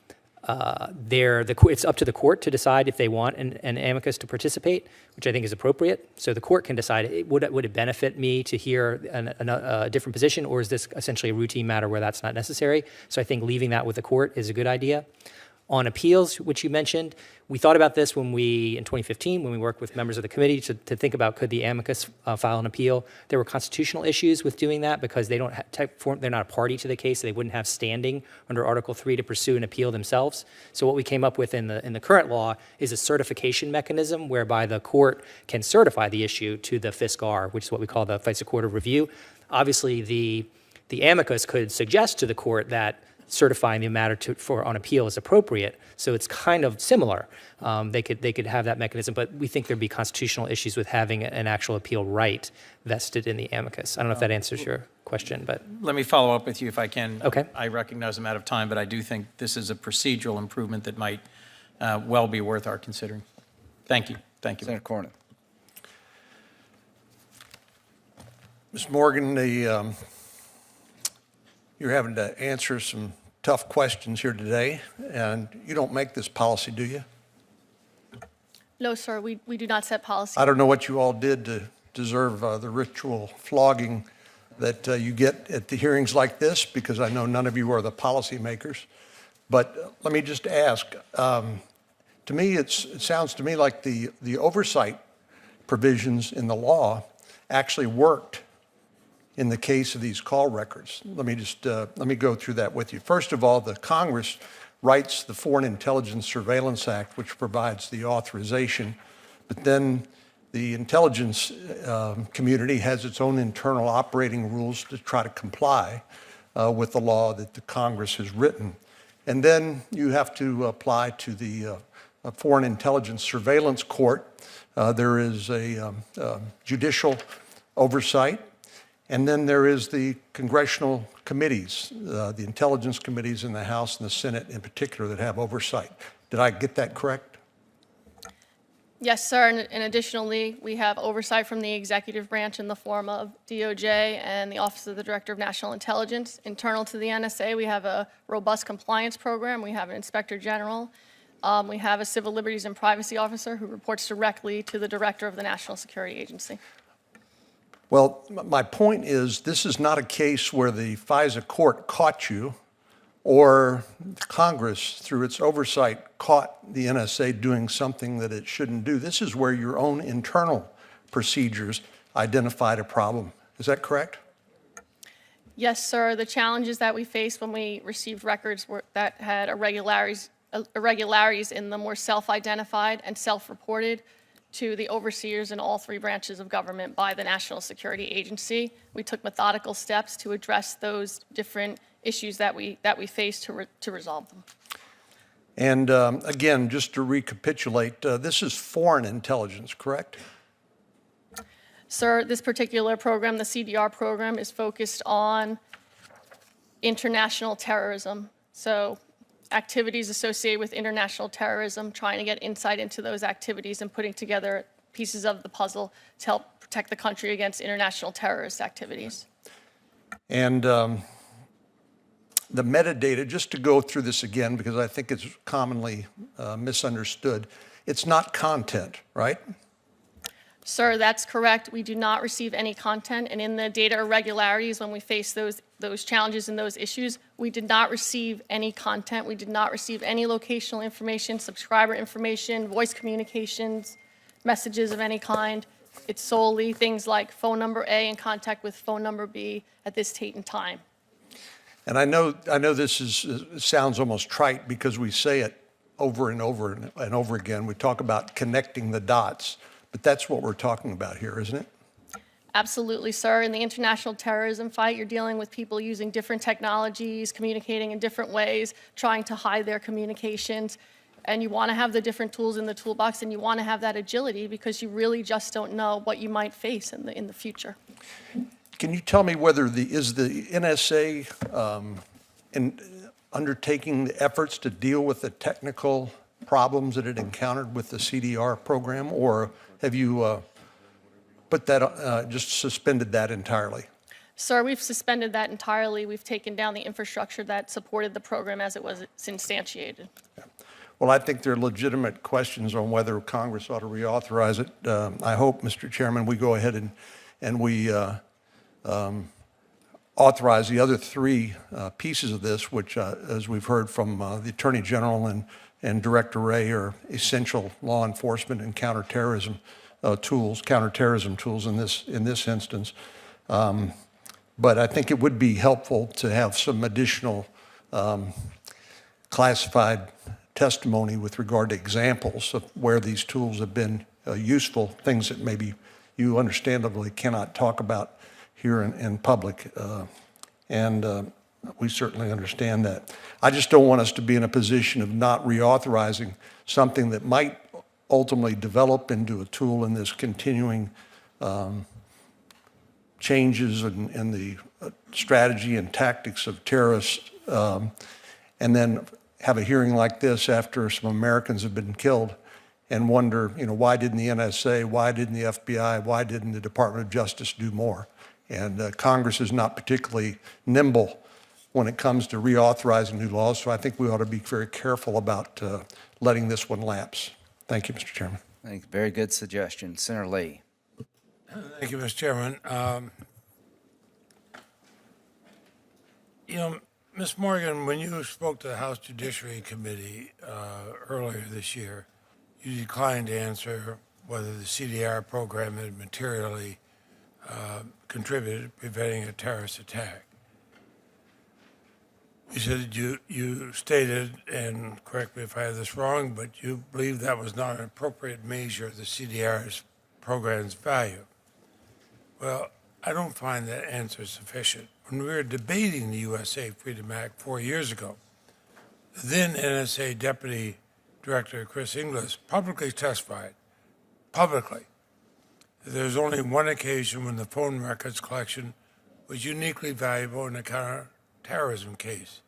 up to the court to decide if they want an amicus to participate, which I think is appropriate. So the court can decide, would it benefit me to hear a different position, or is this essentially a routine matter where that's not necessary? So I think leaving that with the court is a good idea. On appeals, which you mentioned, we thought about this in 2015, when we worked with members of the committee to think about could the amicus file an appeal. There were constitutional issues with doing that because they're not a party to the case, so they wouldn't have standing under Article 3 to pursue an appeal themselves. So what we came up with in the current law is a certification mechanism whereby the court can certify the issue to the FISC-R, which is what we call the FISA Court of Review. Obviously, the amicus could suggest to the court that certifying the matter on appeal is appropriate. So it's kind of similar. They could have that mechanism, but we think there'd be constitutional issues with having an actual appeal right vested in the amicus. I don't know if that answers your question, but. Let me follow up with you if I can. Okay. I recognize I'm out of time, but I do think this is a procedural improvement that might well be worth our considering. Thank you. Thank you. Senator Cornyn. Ms. Morgan, you're having to answer some tough questions here today, and you don't make this policy, do you? No, sir, we do not set policy. I don't know what you all did to deserve the ritual flogging that you get at the hearings like this, because I know none of you are the policymakers. But let me just ask, to me, it sounds to me like the oversight provisions in the law actually worked in the case of these call records. Let me go through that with you. First of all, the Congress writes the Foreign Intelligence Surveillance Act, which provides the authorization, but then the intelligence community has its own internal operating rules to try to comply with the law that the Congress has written. And then you have to apply to the Foreign Intelligence Surveillance Court. There is a judicial oversight. And then there is the congressional committees, the intelligence committees in the House and the Senate in particular that have oversight. Did I get that correct? Yes, sir. And additionally, we have oversight from the executive branch in the form of DOJ and the Office of the Director of National Intelligence. Internal to the NSA, we have a robust compliance program. We have an inspector general. We have a civil liberties and privacy officer who reports directly to the director of the National Security Agency. Well, my point is this is not a case where the FISA court caught you or Congress, through its oversight, caught the NSA doing something that it shouldn't do. This is where your own internal procedures identified a problem. Is that correct? Yes, sir. The challenges that we faced when we received records that had irregularities in them were self-identified and self-reported to the overseers in all three branches of government by the National Security Agency. We took methodical steps to address those different issues that we faced to resolve them. And again, just to recapitulate, this is foreign intelligence, correct? Sir, this particular program, the CDR program, is focused on international terrorism. So activities associated with international terrorism, trying to get insight into those activities and putting together pieces of the puzzle to help protect the country against international terrorist activities. And the metadata, just to go through this again, because I think it's commonly misunderstood, it's not content, right? Sir, that's correct. We do not receive any content, and in the data irregularities, when we face those challenges and those issues, we did not receive any content. We did not receive any locational information, subscriber information, voice communications, messages of any kind. It's solely things like phone number A in contact with phone number B at this date and time. And I know this sounds almost trite because we say it over and over and over again. We talk about connecting the dots, but that's what we're talking about here, isn't it? Absolutely, sir. In the international terrorism fight, you're dealing with people using different technologies, communicating in different ways, trying to hide their communications. And you want to have the different tools in the toolbox, and you want to have that agility because you really just don't know what you might face in the future. Can you tell me whether is the NSA undertaking the efforts to deal with the technical problems that it encountered with the CDR program, or have you put that, just suspended that entirely? Sir, we've suspended that entirely. We've taken down the infrastructure that supported the program as it was instantiated. Yeah. Well, I think there are legitimate questions on whether Congress ought to reauthorize it. I hope, Mr. Chairman, we go ahead and we authorize the other three pieces of this, which, as we've heard from the Attorney General and Director Wray, are essential law enforcement and counterterrorism tools in this instance. But I think it would be helpful to have some additional classified testimony with regard to examples of where these tools have been useful, things that maybe you understandably cannot talk about here in public. We certainly understand that. I just don't want us to be in a position of not reauthorizing something that might ultimately develop into a tool in this continuing changes in the strategy and tactics of terrorists, and then have a hearing like this after some Americans have been killed and wonder, why didn't the NSA, why didn't the FBI, why didn't the Department of Justice do more? And Congress is not particularly nimble when it comes to reauthorizing new laws, so I think we ought to be very careful about letting this one lapse. Thank you, Mr. Chairman. Thank you. Very good suggestion. Senator Lee. Thank you, Mr. Chairman. Ms. Morgan, when you spoke to the House Judiciary Committee earlier this year, you declined to answer whether the CDR program had materially contributed to preventing a terrorist attack. You said you stated, and correct me if I have this wrong, but you believe that was not an appropriate measure of the CDR's program's value. Well, I don't find that answer sufficient. When we were debating the USA Freedom Act 4 years ago, The then NSA Deputy Director Chris Inglis publicly testified, that there's only one occasion when the phone records collection was uniquely valuable in a counterterrorism case.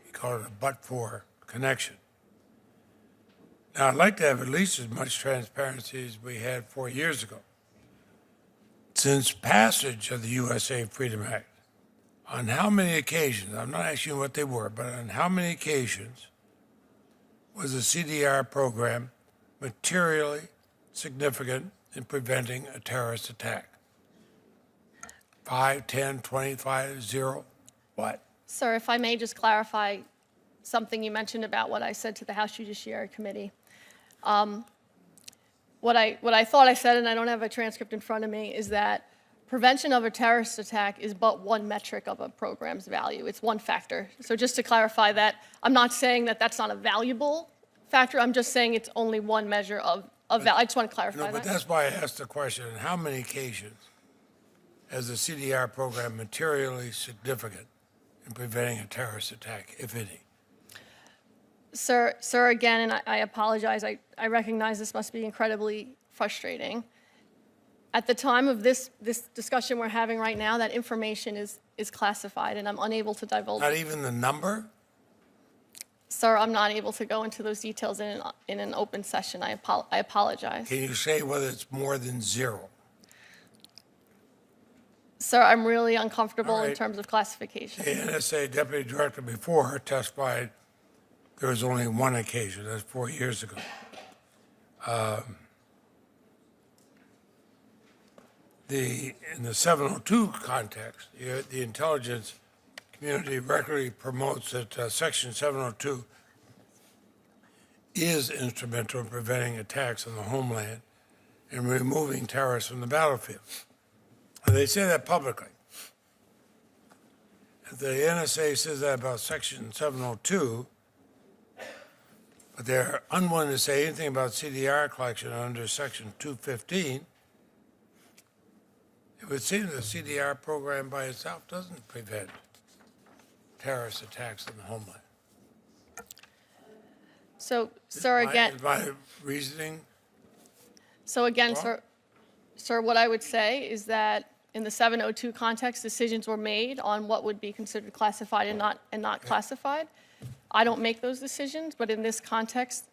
He called it a but-for connection. Now, I'd like to have at least as much transparency as we had 4 years ago. Since passage of the USA Freedom Act, on how many occasions, I'm not asking you what they were, but on how many occasions was the CDR program materially significant in preventing a terrorist attack? 5, 10, 25, 0, what? Sir, if I may just clarify something you mentioned about what I said to the House Judiciary Committee. What I thought I said, and I don't have a transcript in front of me, is that prevention of a terrorist attack is but one metric of a program's value. It's one factor. So just to clarify that, I'm not saying that that's not a valuable factor. I'm just saying it's only one measure of value. I just want to clarify No, but that. that's why I asked the question, on how many occasions has the CDR program materially significant in preventing a terrorist attack, if any? Sir, again, and I apologize, I recognize this must be incredibly frustrating. At the time of this discussion we're having right now, that information is classified, and I'm unable to divulge. Not even the number? Sir, I'm not able to go into those details in an open session. I apologize. Can you say whether it's more than 0? Sir, I'm really uncomfortable All right. in terms of classification. The NSA Deputy Director before testified there was only one occasion. That's 4 years ago. In the 702 context, the intelligence community regularly promotes that Section 702 is instrumental in preventing attacks on the homeland and removing terrorists from the battlefield. And they say that publicly. If the NSA says that about Section 702, but they're unwilling to say anything about CDR collection under Section 215, it would seem the CDR program by itself doesn't prevent terrorist attacks on the homeland. So, sir, again. Is my reasoning? So again, Wrong? sir, what I would say is that in the 702 context, decisions were made on what would be considered classified and not classified. I don't make those decisions, but in this context,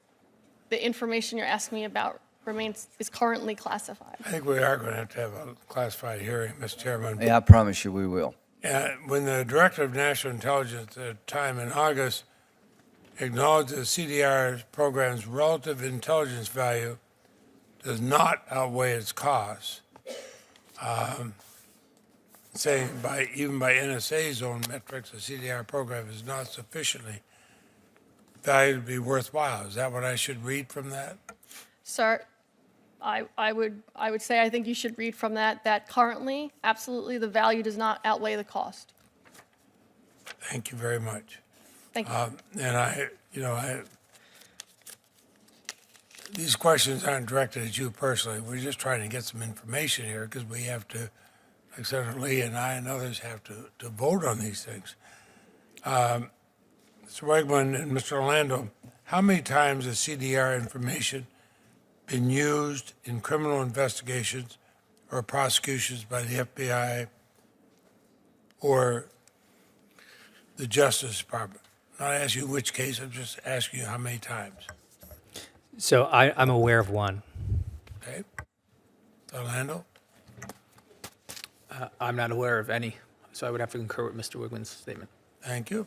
the information you're asking me about is currently classified. I think we are going to have a classified hearing, Mr. Chairman. Yeah, I promise you we will. When the Director of National Intelligence at the time in August acknowledged that the CDR program's relative intelligence value does not outweigh its costs, saying even by NSA's own metrics, the CDR program is not sufficiently valued to be worthwhile. Is that what I should read from that? Sir, I would say I think you should read from that currently, absolutely, the value does not outweigh the cost. Thank you very much. Thank you. And these questions aren't directed at you personally. We're just trying to get some information here because we have to, like Senator Lee and I and others have to vote on these things. Mr. Wegman and Mr. Orlando, how many times has CDR information been used in criminal investigations or prosecutions by the FBI or the Justice Department? I'm not asking you which case, I'm just asking you how many times. So I'm aware of one. Okay? Orlando? I'm not aware of any, so I would have to concur with Mr. Wigman's statement. Thank you.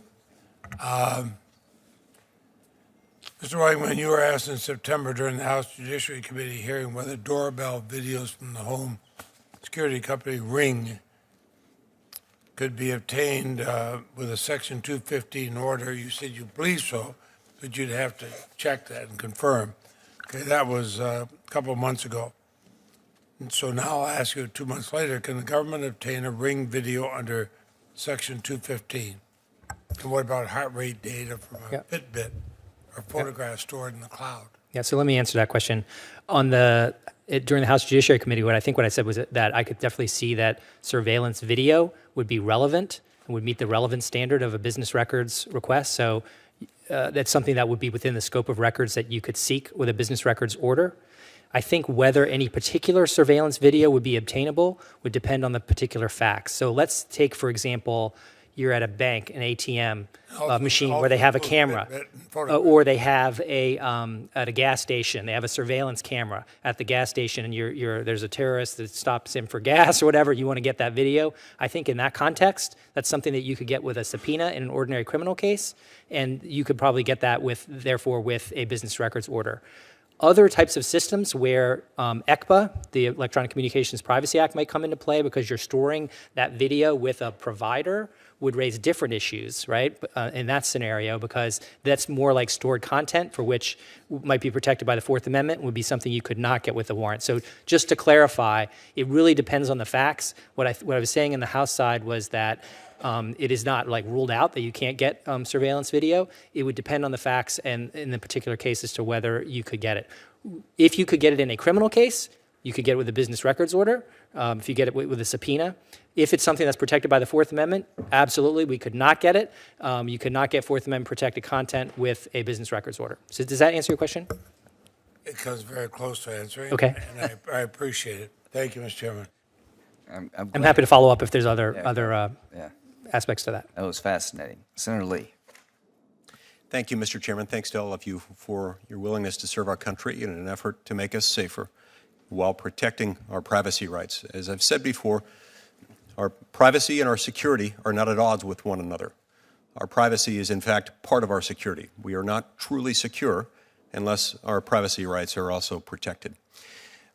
Mr. Wegman, you were asked in September during the House Judiciary Committee hearing whether doorbell videos from the home security company Ring could be obtained with a Section 215 order. You said you believe so, but you'd have to check that and confirm. Okay, that was a couple of months ago. And so now I'll ask you 2 months later, can the government obtain a Ring video under Section 215? And what about heart rate data from a Fitbit or photographs stored in the cloud? Yeah, so let me answer that question. During the House Judiciary Committee, what I said was that I could definitely see that surveillance video would be relevant and would meet the relevant standard of a business records request. So that's something that would be within the scope of records that you could seek with a business records order. I think whether any particular surveillance video would be obtainable would depend on the particular facts. So let's take, for example, you're at a bank, an ATM machine where they have a camera, or they have at a gas station, they have a surveillance camera at the gas station, and there's a terrorist that stops him for gas or whatever. You want to get that video. I think in that context, that's something that you could get with a subpoena in an ordinary criminal case, and you could probably get that therefore with a business records order. Other types of systems where ECPA, the Electronic Communications Privacy Act, might come into play because you're storing that video with a provider would raise different issues, right, in that scenario, because that's more like stored content for which might be protected by the Fourth Amendment, would be something you could not get with a warrant. So just to clarify, it really depends on the facts. What I was saying in the House side was that it is not like ruled out that you can't get surveillance video. It would depend on the facts and in the particular case as to whether you could get it. If you could get it in a criminal case, you could get it with a business records order. If you get it with a subpoena. If it's something that's protected by the Fourth Amendment, absolutely, we could not get it. You could not get Fourth Amendment protected content with a business records order. So does that answer your question? It comes very close to answering. Okay. And I appreciate it. Thank you, Mr. Chairman. I'm happy to follow up if there's other aspects to that. That was fascinating. Senator Lee. Thank you, Mr. Chairman. Thanks to all of you for your willingness to serve our country in an effort to make us safer while protecting our privacy rights. As I've said before, our privacy and our security are not at odds with one another. Our privacy is, in fact, part of our security. We are not truly secure unless our privacy rights are also protected.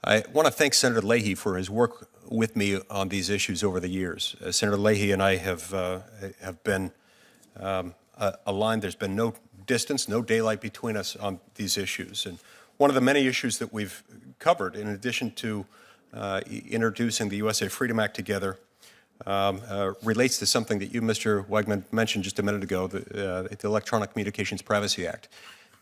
I want to thank Senator Leahy for his work with me on these issues over the years. Senator Leahy and I have been aligned. There's been no distance, no daylight between us on these issues. And one of the many issues that we've covered, in addition to introducing the USA Freedom Act together, relates to something that you, Mr. Wegman, mentioned just a minute ago, the Electronic Communications Privacy Act.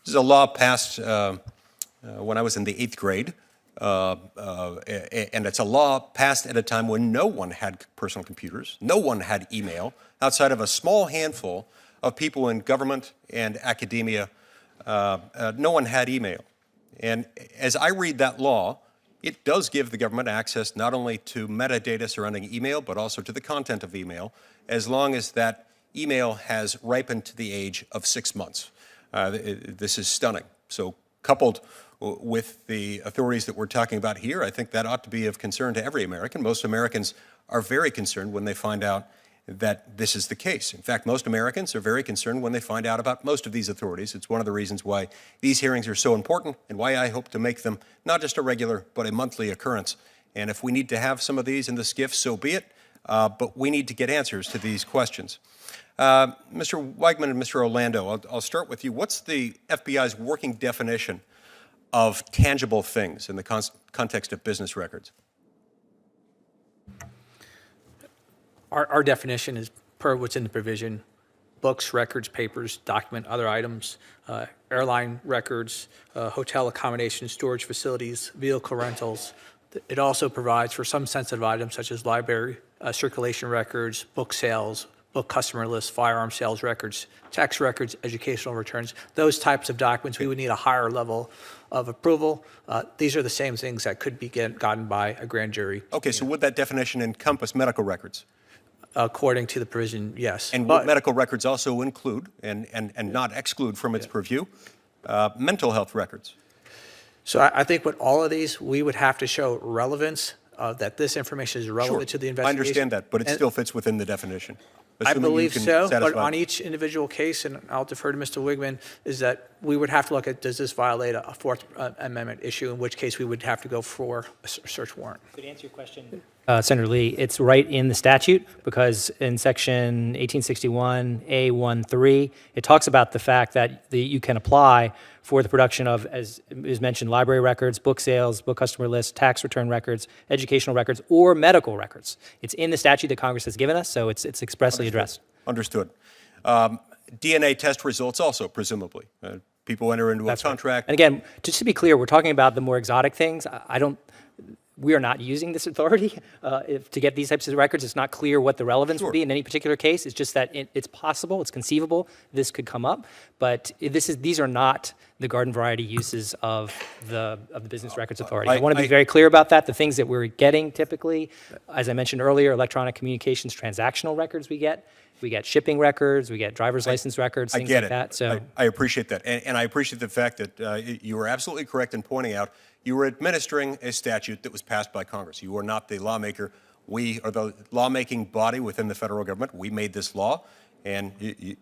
This is a law passed when I was in the 8th grade, and it's a law passed at a time when no one had personal computers, no one had email, outside of a small handful of people in government and academia. No one had email. And as I read that law, it does give the government access not only to metadata surrounding email, but also to the content of email, as long as that email has ripened to the age of 6 months. This is stunning. So coupled with the authorities that we're talking about here, I think that ought to be of concern to every American. Most Americans are very concerned when they find out that this is the case. In fact, most Americans are very concerned when they find out about most of these authorities. It's one of the reasons why these hearings are so important and why I hope to make them not just a regular, but a monthly occurrence. And if we need to have some of these in the SCIF, so be it. But we need to get answers to these questions. Mr. Wegman and Mr. Orlando, I'll start with you. What's the FBI's working definition of tangible things in the context of business records? Our definition is per what's in the provision: books, records, papers, document, other items, airline records, hotel accommodations, storage facilities, vehicle rentals. It also provides for some sensitive items such as library circulation records, book sales, book customer lists, firearm sales records, tax records, educational returns. Those types of documents, we would need a higher level of approval. These are the same things that could be gotten by a grand jury. Okay, so would that definition encompass medical records? According to the provision, yes. And would medical records also include and not exclude from its purview mental health records? So I think with all of these, we would have to show relevance, that this information is relevant to the investigation. I understand that, but it still fits within the definition. I believe so, but on each individual case, and I'll defer to Mr. Wigman, is that we would have to look at, does this violate a Fourth Amendment issue, in which case we would have to go for a search warrant. To answer your question, Senator Lee, it's right in the statute, because in section 1861A13, it talks about the fact that you can apply for the production of, as is mentioned, library records, book sales, book customer lists, tax return records, educational records, or medical records. It's in the statute that Congress has given us, so it's expressly addressed. Understood. DNA test results also, presumably. People enter into a contract. And again, just to be clear, we're talking about the more exotic things. we are not using this authority to get these types of records. It's not clear what the relevance would be in any particular case. It's just that it's possible, it's conceivable, this could come up. But these are not the garden variety uses of the Business Records Authority. I want to be very clear about that. The things that we're getting typically, as I mentioned earlier, electronic communications, transactional records we get shipping records, we get driver's license records, things like that. So I appreciate that. And I appreciate the fact that you were absolutely correct in pointing out you were administering a statute that was passed by Congress. You are not the lawmaker. We are the lawmaking body within the federal government. We made this law, and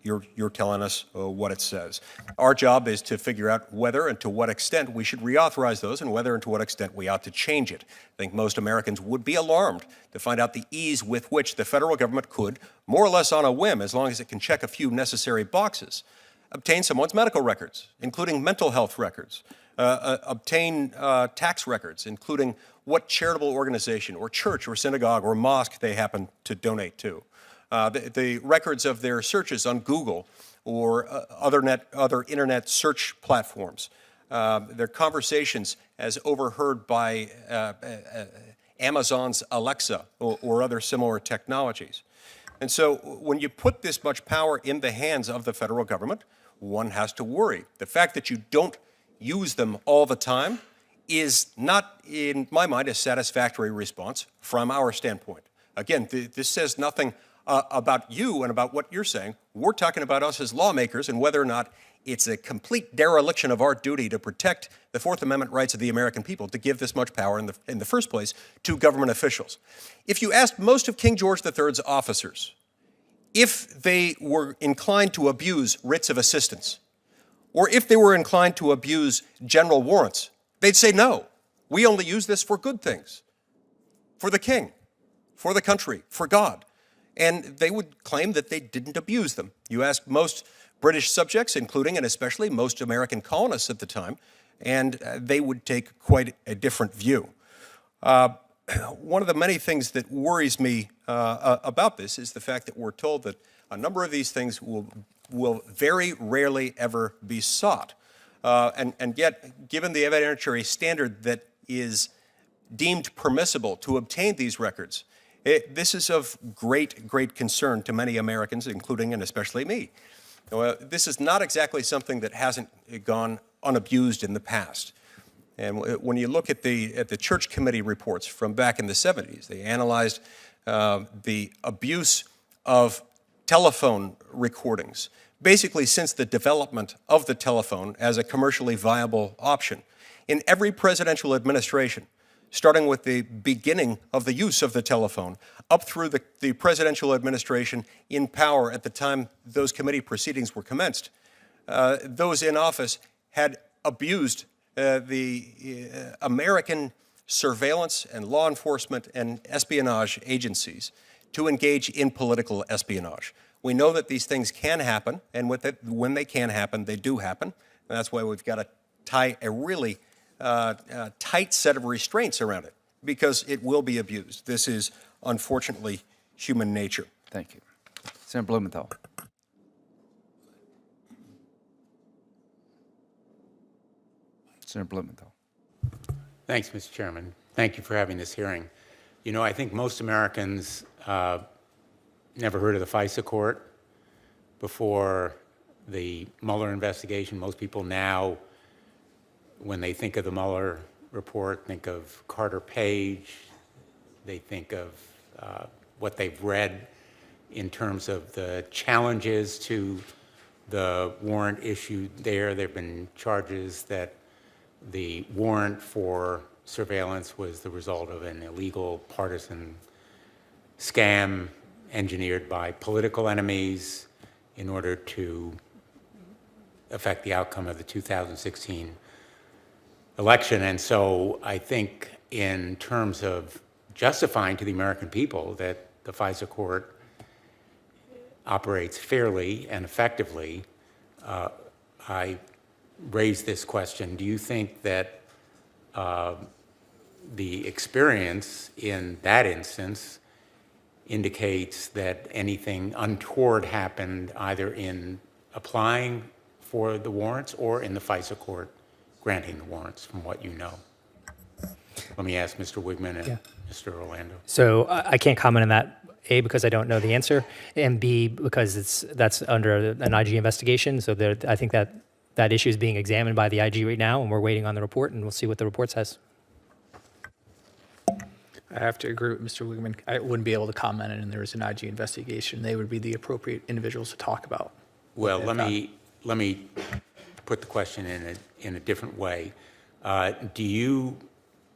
you're telling us what it says. Our job is to figure out whether and to what extent we should reauthorize those and whether and to what extent we ought to change it. I think most Americans would be alarmed to find out the ease with which the federal government could, more or less on a whim, as long as it can check a few necessary boxes, obtain someone's medical records, including mental health records, obtain tax records, including what charitable organization or church or synagogue or mosque they happen to donate to, the records of their searches on Google or other internet search platforms, their conversations as overheard by Amazon's Alexa or other similar technologies. And so when you put this much power in the hands of the federal government, one has to worry. The fact that you don't use them all the time is not, in my mind, a satisfactory response from our standpoint. Again, this says nothing about you and about what you're saying. We're talking about us as lawmakers and whether or not it's a complete dereliction of our duty to protect the Fourth Amendment rights of the American people to give this much power in the first place to government officials. If you asked most of King George III's officers if they were inclined to abuse writs of assistance, or if they were inclined to abuse general warrants, they'd say no. We only use this for good things, for the king, for the country, for God. And they would claim that they didn't abuse them. You ask most British subjects, including and especially most American colonists at the time, and they would take quite a different view. One of the many things that worries me about this is the fact that we're told that a number of these things will very rarely ever be sought. And yet, given the evidentiary standard that is deemed permissible to obtain these records, this is of great, great concern to many Americans, including and especially me. This is not exactly something that hasn't gone unabused in the past. And when you look at the church committee reports from back in the 70s, they analyzed the abuse of telephone recordings, basically since the development of the telephone as a commercially viable option. In every presidential administration, starting with the beginning of the use of the telephone, up through the presidential administration in power at the time those committee proceedings were commenced, those in office had abused the American surveillance and law enforcement and espionage agencies to engage in political espionage. We know that these things can happen, and when they can happen, they do happen. And that's why we've got to tie a really tight set of restraints around it, because it will be abused. This is, unfortunately, human nature. Thank you. Senator Blumenthal. Senator Blumenthal. Thanks, Mr. Chairman. Thank you for having this hearing. You know, I think most Americans never heard of the FISA court before the Mueller investigation. Most people now, when they think of the Mueller report, think of Carter Page. They think of what they've read in terms of the challenges to the warrant issued there. There have been charges that the warrant for surveillance was the result of an illegal partisan scam engineered by political enemies in order to affect the outcome of the 2016 election. And so I think in terms of justifying to the American people that the FISA court operates fairly and effectively, I raise this question. Do you think that the experience in that instance indicates that anything untoward happened either in applying for the warrants or in the FISA court granting the warrants, from what you know? Let me ask Mr. Wigman and Mr. Orlando. So I can't comment on that, A, because I don't know the answer, and B, because that's under an IG investigation. So I think that issue is being examined by the IG right now, and we're waiting on the report, and we'll see what the report says. I have to agree with Mr. Wigman. I wouldn't be able to comment on it, and there is an IG investigation. They would be the appropriate individuals to talk about. Well, let me put the question in a different way. Do you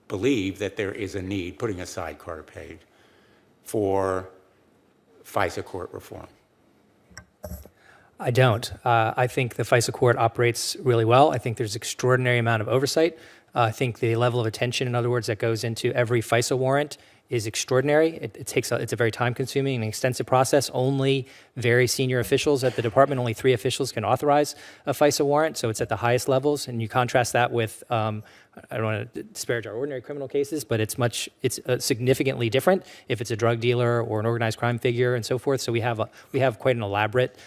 believe that there is a need, putting aside Carter Page, for FISA court reform? I don't. I think the FISA court operates really well. I think there's extraordinary amount of oversight. I think the level of attention, in other words, that goes into every FISA warrant is extraordinary. It's a very time-consuming and extensive process. Only very senior officials at the department, only 3 officials can authorize a FISA warrant, so it's at the highest levels. And you contrast that with, I don't want to disparage our ordinary criminal cases, but it's significantly different if it's a drug dealer or an organized crime figure and so forth. So we have quite an elaborate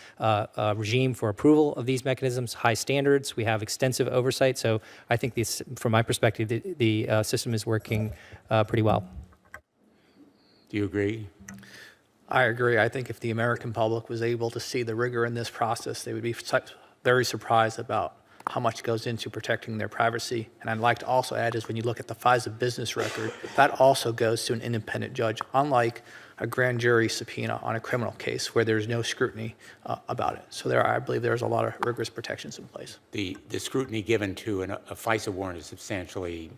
regime for approval of these mechanisms, high standards. We have extensive oversight. So I think from my perspective, the system is working pretty well. Do you agree? I agree. I think if the American public was able to see the rigor in this process, they would be very surprised about how much goes into protecting their privacy. And I'd like to also add is when you look at the FISA business record, that also goes to an independent judge, unlike a grand jury subpoena on a criminal case where there's no scrutiny about it. So I believe there's a lot of rigorous protections in place. The scrutiny given to a FISA warrant is substantially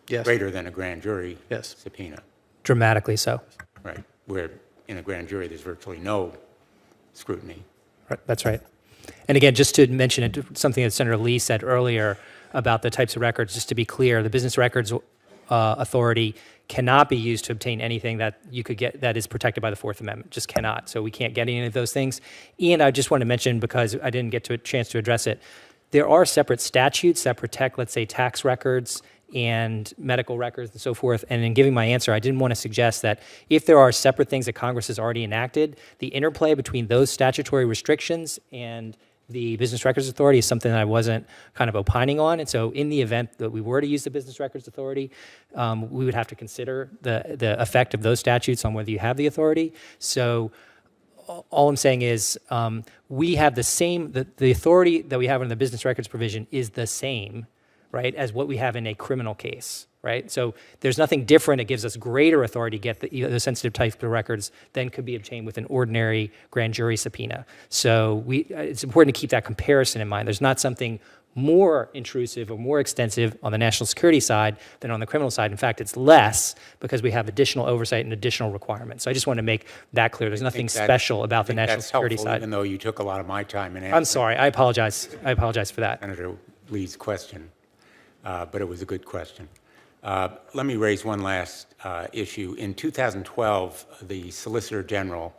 Yes. greater than a grand jury Yes. subpoena. Dramatically so. Right, where in a grand jury there's virtually no scrutiny. Right, that's right. And again, just to mention it, something that Senator Lee said earlier about the types of records, just to be clear, the Business Records Authority cannot be used to obtain anything that you could get that is protected by the Fourth Amendment. Just cannot. So we can't get any of those things. And I just want to mention, because I didn't get to a chance to address it, there are separate statutes that protect, let's say, tax records and medical records and so forth. And in giving my answer, I didn't want to suggest that if there are separate things that Congress has already enacted, the interplay between those statutory restrictions and the Business Records Authority is something that I wasn't kind of opining on. And so in the event that we were to use the Business Records Authority, we would have to consider the effect of those statutes on whether you have the authority. So all I'm saying is we have the same, the authority that we have in the business records provision is the same, right, as what we have in a criminal case, right? So there's nothing different. It gives us greater authority to get the sensitive type of records than could be obtained with an ordinary grand jury subpoena. So it's important to keep that comparison in mind. There's not something more intrusive or more extensive on the national security side than on the criminal side. In fact, it's less because we have additional oversight and additional requirements. So I just want to make that clear. There's nothing special about the national security side. Even though you took a lot of my time in answering. I'm sorry. I apologize. I apologize for that. Senator Lee's question, but it was a good question. Let me raise one last issue. In 2012, the Solicitor General,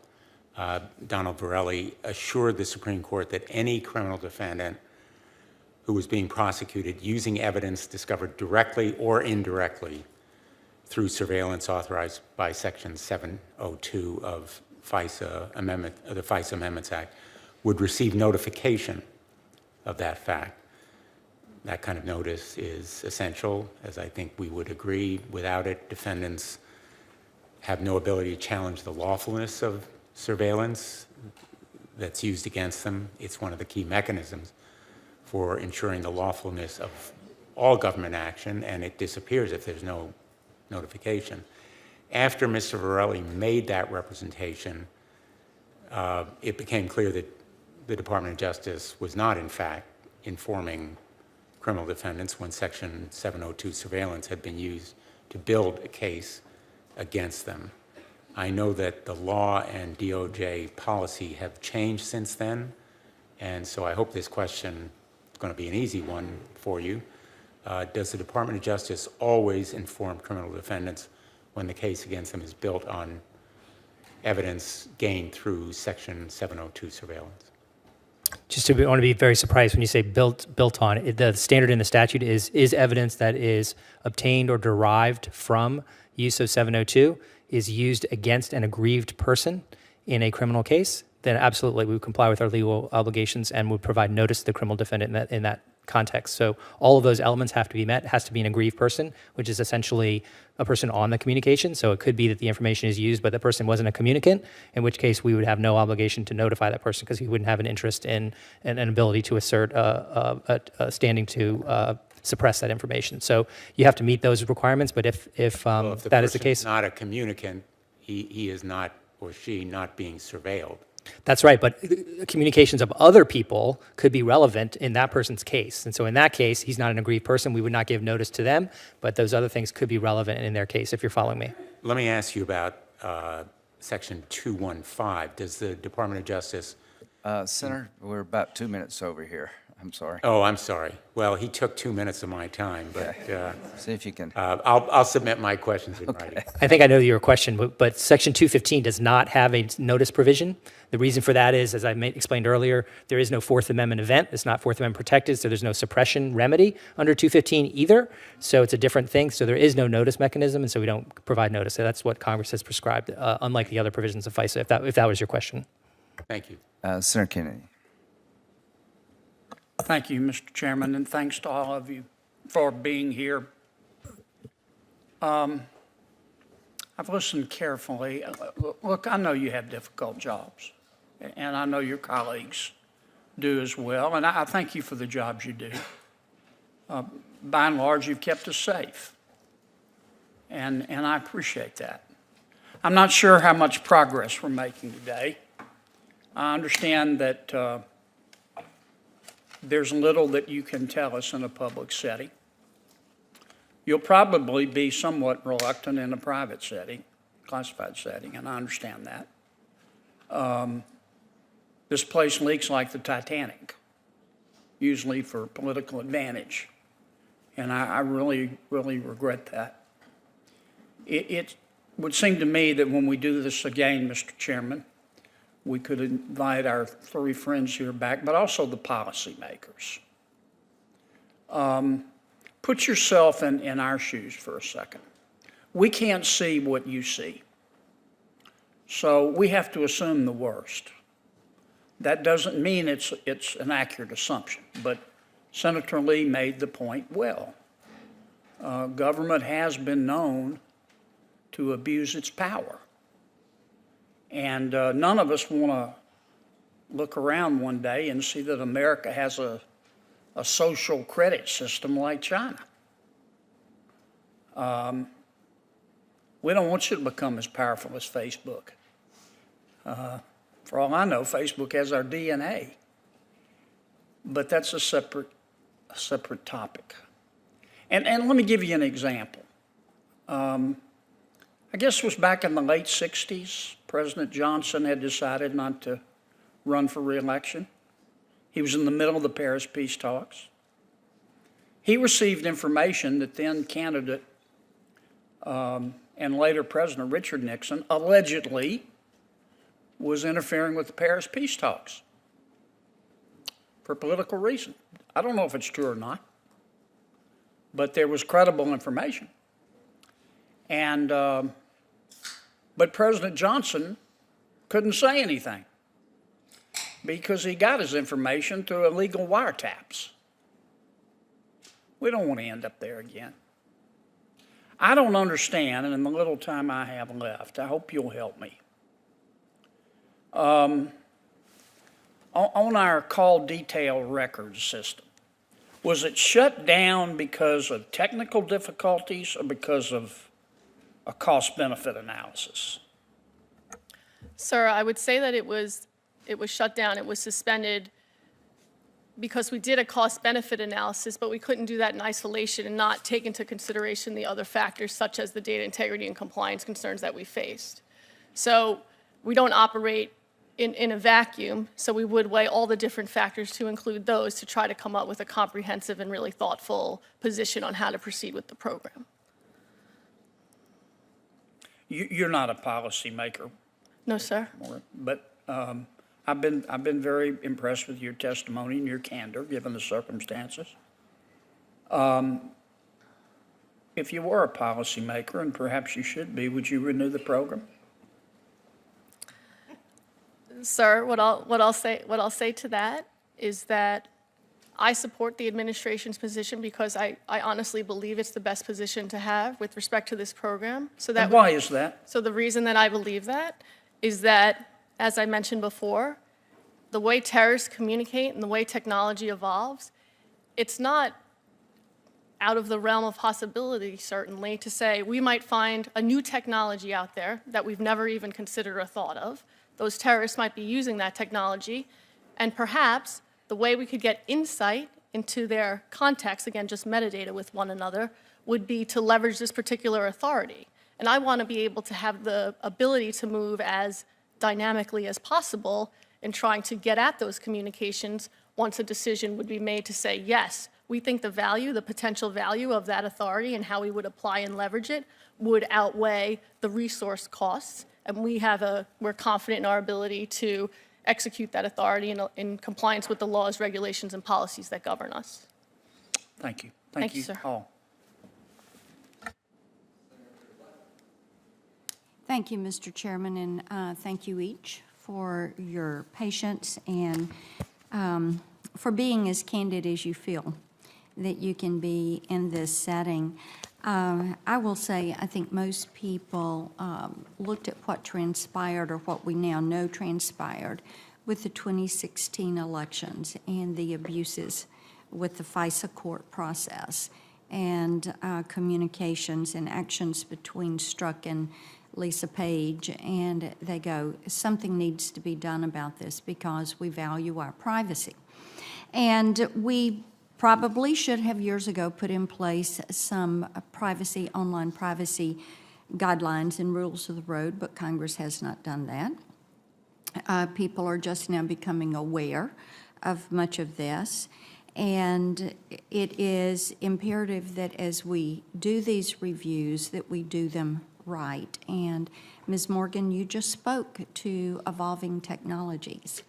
Donald Verrilli, assured the Supreme Court that any criminal defendant who was being prosecuted using evidence discovered directly or indirectly through surveillance authorized by Section 702 of the FISA Amendments Act would receive notification of that fact. That kind of notice is essential, as I think we would agree. Without it, defendants have no ability to challenge the lawfulness of surveillance that's used against them. It's one of the key mechanisms for ensuring the lawfulness of all government action, and it disappears if there's no notification. After Mr. Verrilli made that representation, it became clear that the Department of Justice was not, in fact, informing criminal defendants when Section 702 surveillance had been used to build a case against them. I know that the law and DOJ policy have changed since then, and so I hope this question is going to be an easy one for you. Does the Department of Justice always inform criminal defendants when the case against them is built on evidence gained through Section 702 surveillance? I want to be very surprised when you say built on. The standard in the statute is evidence that is obtained or derived from use of 702 is used against an aggrieved person in a criminal case, then absolutely we would comply with our legal obligations and would provide notice to the criminal defendant in that context. So all of those elements have to be met. It has to be an aggrieved person, which is essentially a person on the communication. So it could be that the information is used, but the person wasn't a communicant, in which case we would have no obligation to notify that person because he wouldn't have an interest in an ability to assert a standing to suppress that information. So you have to meet those requirements, but if Well, if the that is the person's case. not a communicant, he is not, or she, not being surveilled. That's right, but communications of other people could be relevant in that person's case. And so in that case, he's not an aggrieved person. We would not give notice to them, but those other things could be relevant in their case, if you're following me. Let me ask you about Section 215. Does the Department of Justice... Senator, we're about 2 minutes over here. I'm sorry. Oh, I'm sorry. Well, he took 2 minutes of my time, but See if you can. I'll submit my questions in writing. I think I know your question, but Section 215 does not have a notice provision. The reason for that is, as I explained earlier, there is no Fourth Amendment event. It's not Fourth Amendment protected, so there's no suppression remedy under 215 either. So it's a different thing. So there is no notice mechanism, and so we don't provide notice. So that's what Congress has prescribed, unlike the other provisions of FISA, if that was your question. Thank you. Senator Kennedy. Thank you, Mr. Chairman, and thanks to all of you for being here. I've listened carefully. Look, I know you have difficult jobs, and I know your colleagues do as well, and I thank you for the jobs you do. By and large, you've kept us safe, and I appreciate that. I'm not sure how much progress we're making today. I understand that there's little that you can tell us in a public setting. You'll probably be somewhat reluctant in a private setting, classified setting, and I understand that. This place leaks like the Titanic, usually for political advantage, and I really, really regret that. It would seem to me that when we do this again, Mr. Chairman, we could invite our three friends here back, but also the policymakers. Put yourself in our shoes for a second. We can't see what you see, so we have to assume the worst. That doesn't mean it's an accurate assumption, but Senator Lee made the point well. Government has been known to abuse its power. And none of us want to look around one day and see that America has a social credit system like China. We don't want you to become as powerful as Facebook. For all I know, Facebook has our DNA. But that's a separate topic. And let me give you an example. I guess it was back in the late 60s, President Johnson had decided not to run for re-election. He was in the middle of the Paris peace talks. He received information that then candidate and later President Richard Nixon allegedly was interfering with the Paris peace talks for political reasons. I don't know if it's true or not, but there was credible information. And but President Johnson couldn't say anything because he got his information through illegal wiretaps. We don't want to end up there again. I don't understand, and in the little time I have left, I hope you'll help me. On our call detail records system, was it shut down because of technical difficulties or because of a cost-benefit analysis? Sir, I would say that it was shut down. It was suspended because we did a cost-benefit analysis, but we couldn't do that in isolation and not take into consideration the other factors such as the data integrity and compliance concerns that we faced. So we don't operate in a vacuum, so we would weigh all the different factors to include those to try to come up with a comprehensive and really thoughtful position on how to proceed with the program. You're not a policymaker. No, sir. But I've been very impressed with your testimony and your candor, given the circumstances. If you were a policymaker, and perhaps you should be, would you renew the program? Sir, what I'll say to that is that I support the administration's position because I honestly believe it's the best position to have with respect to this program. So that And why is that? So the reason that I believe that is that, as I mentioned before, the way terrorists communicate and the way technology evolves, it's not out of the realm of possibility, certainly, to say we might find a new technology out there that we've never even considered or thought of. Those terrorists might be using that technology, and perhaps the way we could get insight into their context, again, just metadata with one another, would be to leverage this particular authority. And I want to be able to have the ability to move as dynamically as possible in trying to get at those communications once a decision would be made to say, yes, we think the value, the potential value of that authority and how we would apply and leverage it would outweigh the resource costs. And we're confident in our ability to execute that authority in compliance with the laws, regulations, and policies that govern us. Thank you. Thank you, sir. all. Thank you, Mr. Chairman, and thank you each for your patience and for being as candid as you feel that you can be in this setting. I will say I think most people looked at what transpired or what we now know transpired with the 2016 elections and the abuses with the FISA court process and communications and actions between Strzok and Lisa Page, and they go, something needs to be done about this because we value our privacy. And we probably should have years ago put in place some online privacy guidelines and rules of the road, but Congress has not done that. People are just now becoming aware of much of this, and it is imperative that as we do these reviews that we do them right. And Ms. Morgan, you just spoke to evolving technologies.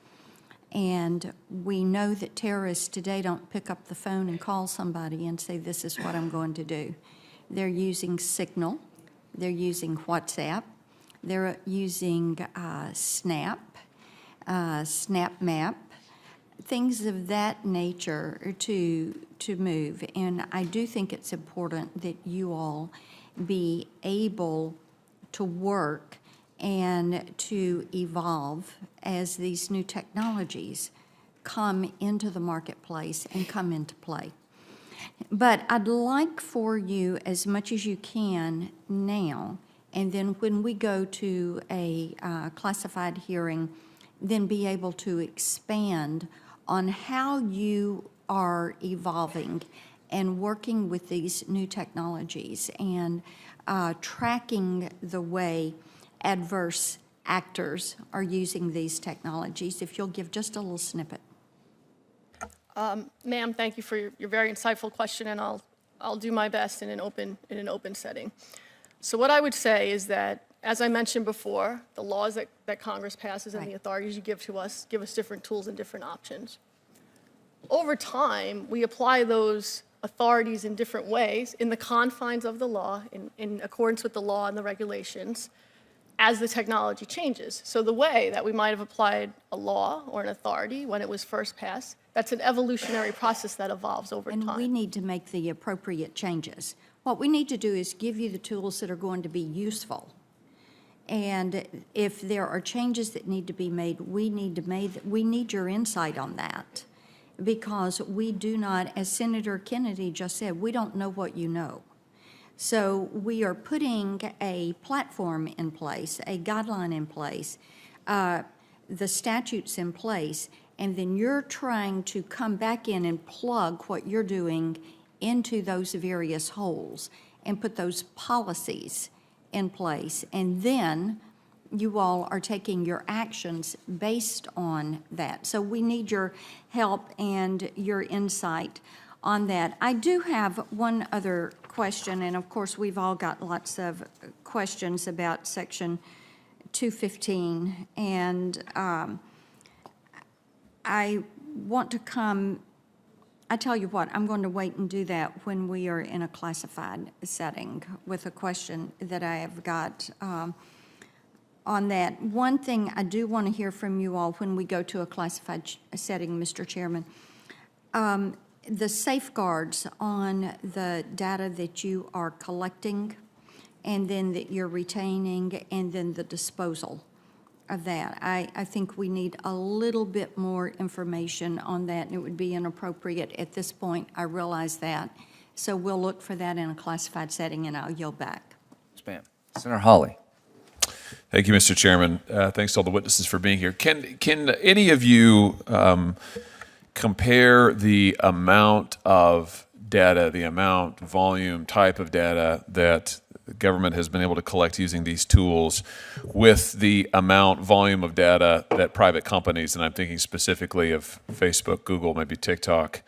And we know that terrorists today don't pick up the phone and call somebody and say, this is what I'm going to do. They're using Signal, they're using WhatsApp, they're using Snap, SnapMap, things of that nature to move. And I do think it's important that you all be able to work and to evolve as these new technologies come into the marketplace and come into play. But I'd like for you, as much as you can now, and then when we go to a classified hearing, then be able to expand on how you are evolving and working with these new technologies and tracking the way adverse actors are using these technologies. If you'll give just a little snippet. Ma'am, thank you for your very insightful question, and I'll do my best in an open setting. So what I would say is that, as I mentioned before, the laws that Congress passes and the authorities you give us different tools and different options. Over time, we apply those authorities in different ways in the confines of the law, in accordance with the law and the regulations, as the technology changes. So the way that we might have applied a law or an authority when it was first passed, that's an evolutionary process that evolves over time. And we need to make the appropriate changes. What we need to do is give you the tools that are going to be useful. And if there are changes that need to be made, we need your insight on that. Because we do not, as Senator Kennedy just said, we don't know what you know. So we are putting a platform in place, a guideline in place, the statutes in place, and then you're trying to come back in and plug what you're doing into those various holes and put those policies in place. And then you all are taking your actions based on that. So we need your help and your insight on that. I do have one other question, and of course we've all got lots of questions about Section 215, and I want to I tell you what, I'm going to wait and do that when we are in a classified setting with a question that I have got on that. One thing I do want to hear from you all when we go to a classified setting, Mr. Chairman, the safeguards on the data that you are collecting and then that you're retaining and then the disposal of that. I think we need a little bit more information on that, and it would be inappropriate at this point. I realize that. So we'll look for that in a classified setting, and I'll yield back. Yes, ma'am. Senator Hawley. Thank you, Mr. Chairman. Thanks to all the witnesses for being here. Can any of you compare the amount of data, the amount, volume, type of data that the government has been able to collect using these tools with the amount, volume of data that private companies, and I'm thinking specifically of Facebook, Google, maybe TikTok,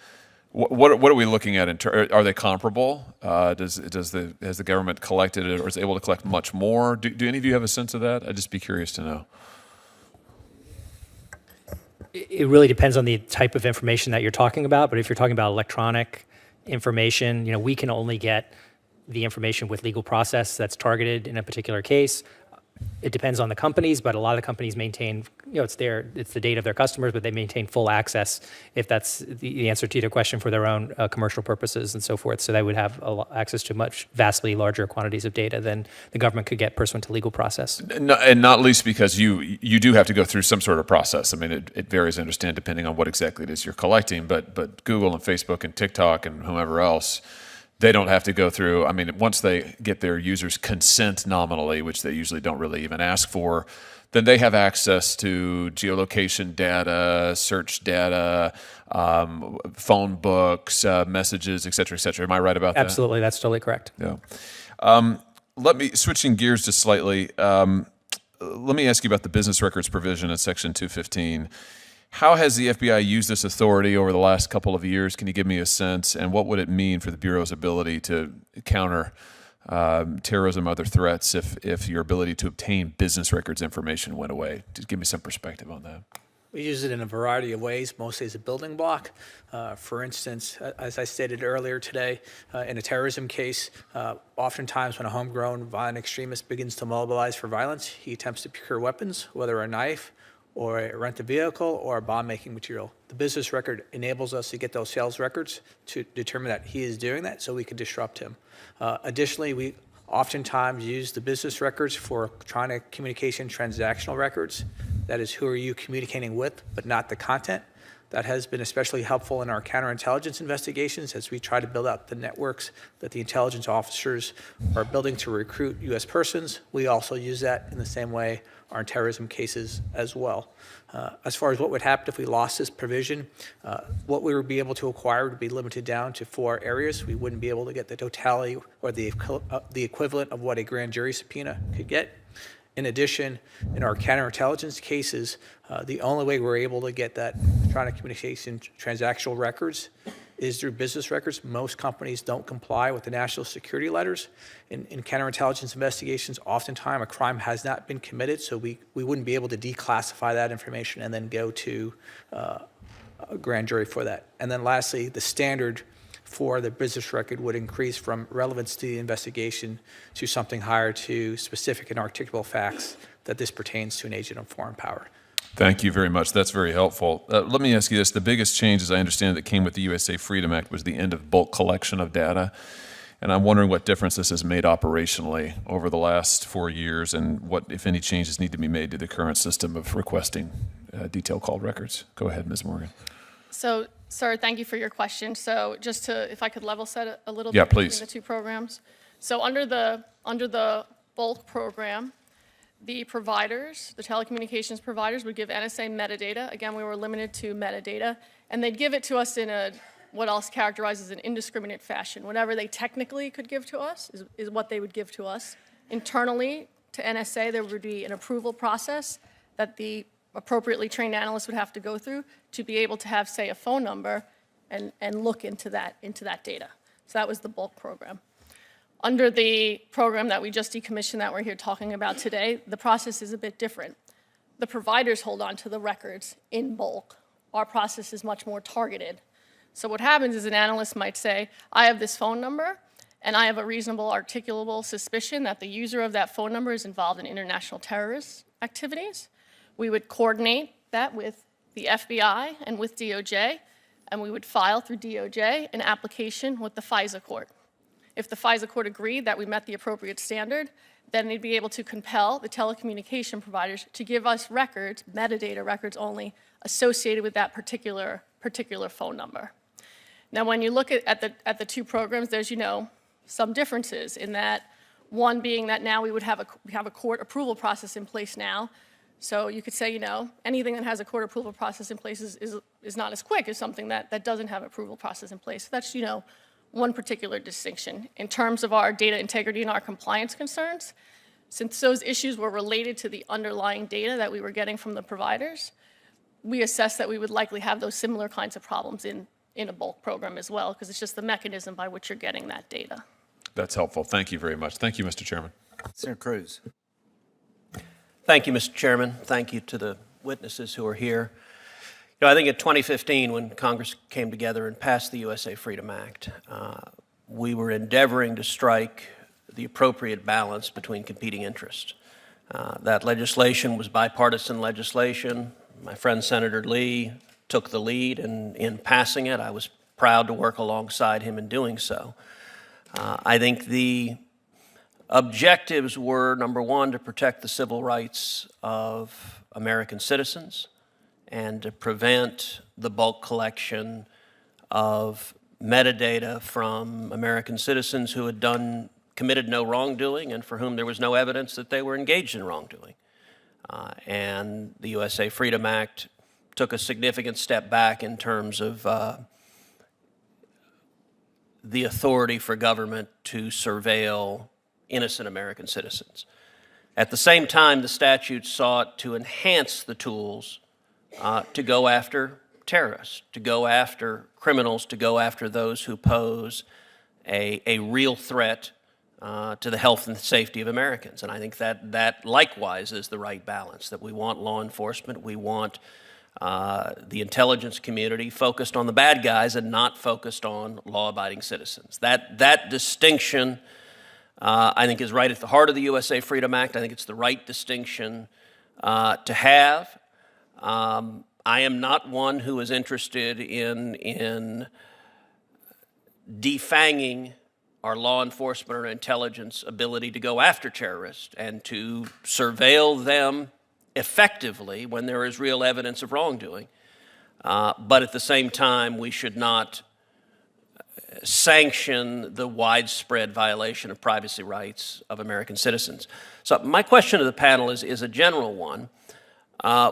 what are we looking at? Are they comparable? Has the government collected it, or is it able to collect much more? Do any of you have a sense of that? I'd just be curious to know. It really depends on the type of information that you're talking about, but if you're talking about electronic information, we can only get the information with legal process that's targeted in a particular case. It depends on the companies, but a lot of the companies maintain, it's the data of their customers, but they maintain full access if that's the answer to your question for their own commercial purposes and so forth. So they would have access to vastly larger quantities of data than the government could get pursuant to legal process. And not least because you do have to go through some sort of process. I mean, it varies, I understand, depending on what exactly it is you're collecting, but Google and Facebook and TikTok and whomever else, they don't have to go through, once they get their users' consent nominally, which they usually don't really even ask for, then they have access to geolocation data, search data, phone books, messages, et cetera, et cetera. Am I right about that? Absolutely, that's totally correct. Yeah. Switching gears just slightly, let me ask you about the business records provision in Section 215. How has the FBI used this authority over the last couple of years? Can you give me a sense? And what would it mean for the Bureau's ability to counter terrorism, other threats, if your ability to obtain business records information went away? Just give me some perspective on that. We use it in a variety of ways, mostly as a building block. For instance, as I stated earlier today, in a terrorism case, oftentimes when a homegrown violent extremist begins to mobilize for violence, he attempts to procure weapons, whether a knife, or rent a vehicle, or a bomb-making material. The business record enables us to get those sales records to determine that he is doing that so we can disrupt him. Additionally, we oftentimes use the business records for electronic communication transactional records. That is, who are you communicating with, but not the content. That has been especially helpful in our counterintelligence investigations as we try to build out the networks that the intelligence officers are building to recruit U.S. persons. We also use that in the same way our terrorism cases as well. As far as what would happen if we lost this provision, what we would be able to acquire would be limited down to 4 areas. We wouldn't be able to get the totality or the equivalent of what a grand jury subpoena could get. In addition, in our counterintelligence cases, the only way we're able to get that electronic communication transactional records is through business records. Most companies don't comply with the national security letters. In counterintelligence investigations, oftentimes a crime has not been committed, so we wouldn't be able to declassify that information and then go to a grand jury for that. And then lastly, the standard for the business record would increase from relevance to the investigation to something higher, to specific and articulable facts that this pertains to an agent of foreign power. Thank you very much. That's very helpful. Let me ask you this. The biggest change, as I understand it, that came with the USA Freedom Act was the end of bulk collection of data. And I'm wondering what difference this has made operationally over the last 4 years, and what, if any, changes need to be made to the current system of requesting detailed call records. Go ahead, Ms. Morgan. So, sir, thank you for your question. So just if I could level set a little Yeah, bit please. between the two programs. So under the bulk program, the providers, the telecommunications providers, would give NSA metadata. Again, we were limited to metadata, and they'd give it to us in what else characterizes an indiscriminate fashion. Whatever they technically could give to us is what they would give to us. Internally to NSA, there would be an approval process that the appropriately trained analysts would have to go through to be able to have, say, a phone number and look into that data. So that was the bulk program. Under the program that we just decommissioned that we're here talking about today, the process is a bit different. The providers hold on to the records in bulk. Our process is much more targeted. So what happens is an analyst might say, I have this phone number, and I have a reasonable articulable suspicion that the user of that phone number is involved in international terrorist activities. We would coordinate that with the FBI and with DOJ, and we would file through DOJ an application with the FISA court. If the FISA court agreed that we met the appropriate standard, then they'd be able to compel the telecommunication providers to give us records, metadata records only, associated with that particular phone number. Now, when you look at the two programs, there's, some differences in that, one being that now we have a court approval process in place now. So you could say, anything that has a court approval process in place is not as quick as something that doesn't have an approval process in place. So that's, one particular distinction. In terms of our data integrity and our compliance concerns, since those issues were related to the underlying data that we were getting from the providers, we assessed that we would likely have those similar kinds of problems in a bulk program as well, because it's just the mechanism by which you're getting that data. That's helpful. Thank you very much. Thank you, Mr. Chairman. Senator Cruz. Thank you, Mr. Chairman. Thank you to the witnesses who are here. I think in 2015, when Congress came together and passed the USA Freedom Act, we were endeavoring to strike the appropriate balance between competing interests. That legislation was bipartisan legislation. My friend Senator Lee took the lead in passing it. I was proud to work alongside him in doing so. I think the objectives were, number one, to protect the civil rights of American citizens and to prevent the bulk collection of metadata from American citizens who had committed no wrongdoing and for whom there was no evidence that they were engaged in wrongdoing. And the USA Freedom Act took a significant step back in terms of the authority for government to surveil innocent American citizens. At the same time, the statute sought to enhance the tools to go after terrorists, to go after criminals, to go after those who pose a real threat to the health and safety of Americans. And I think that likewise is the right balance, that we want law enforcement, we want the intelligence community focused on the bad guys and not focused on law-abiding citizens. That distinction, I think, is right at the heart of the USA Freedom Act. I think it's the right distinction to have. I am not one who is interested in defanging our law enforcement or intelligence ability to go after terrorists and to surveil them effectively when there is real evidence of wrongdoing. But at the same time, we should not sanction the widespread violation of privacy rights of American citizens. So my question to the panel is a general one,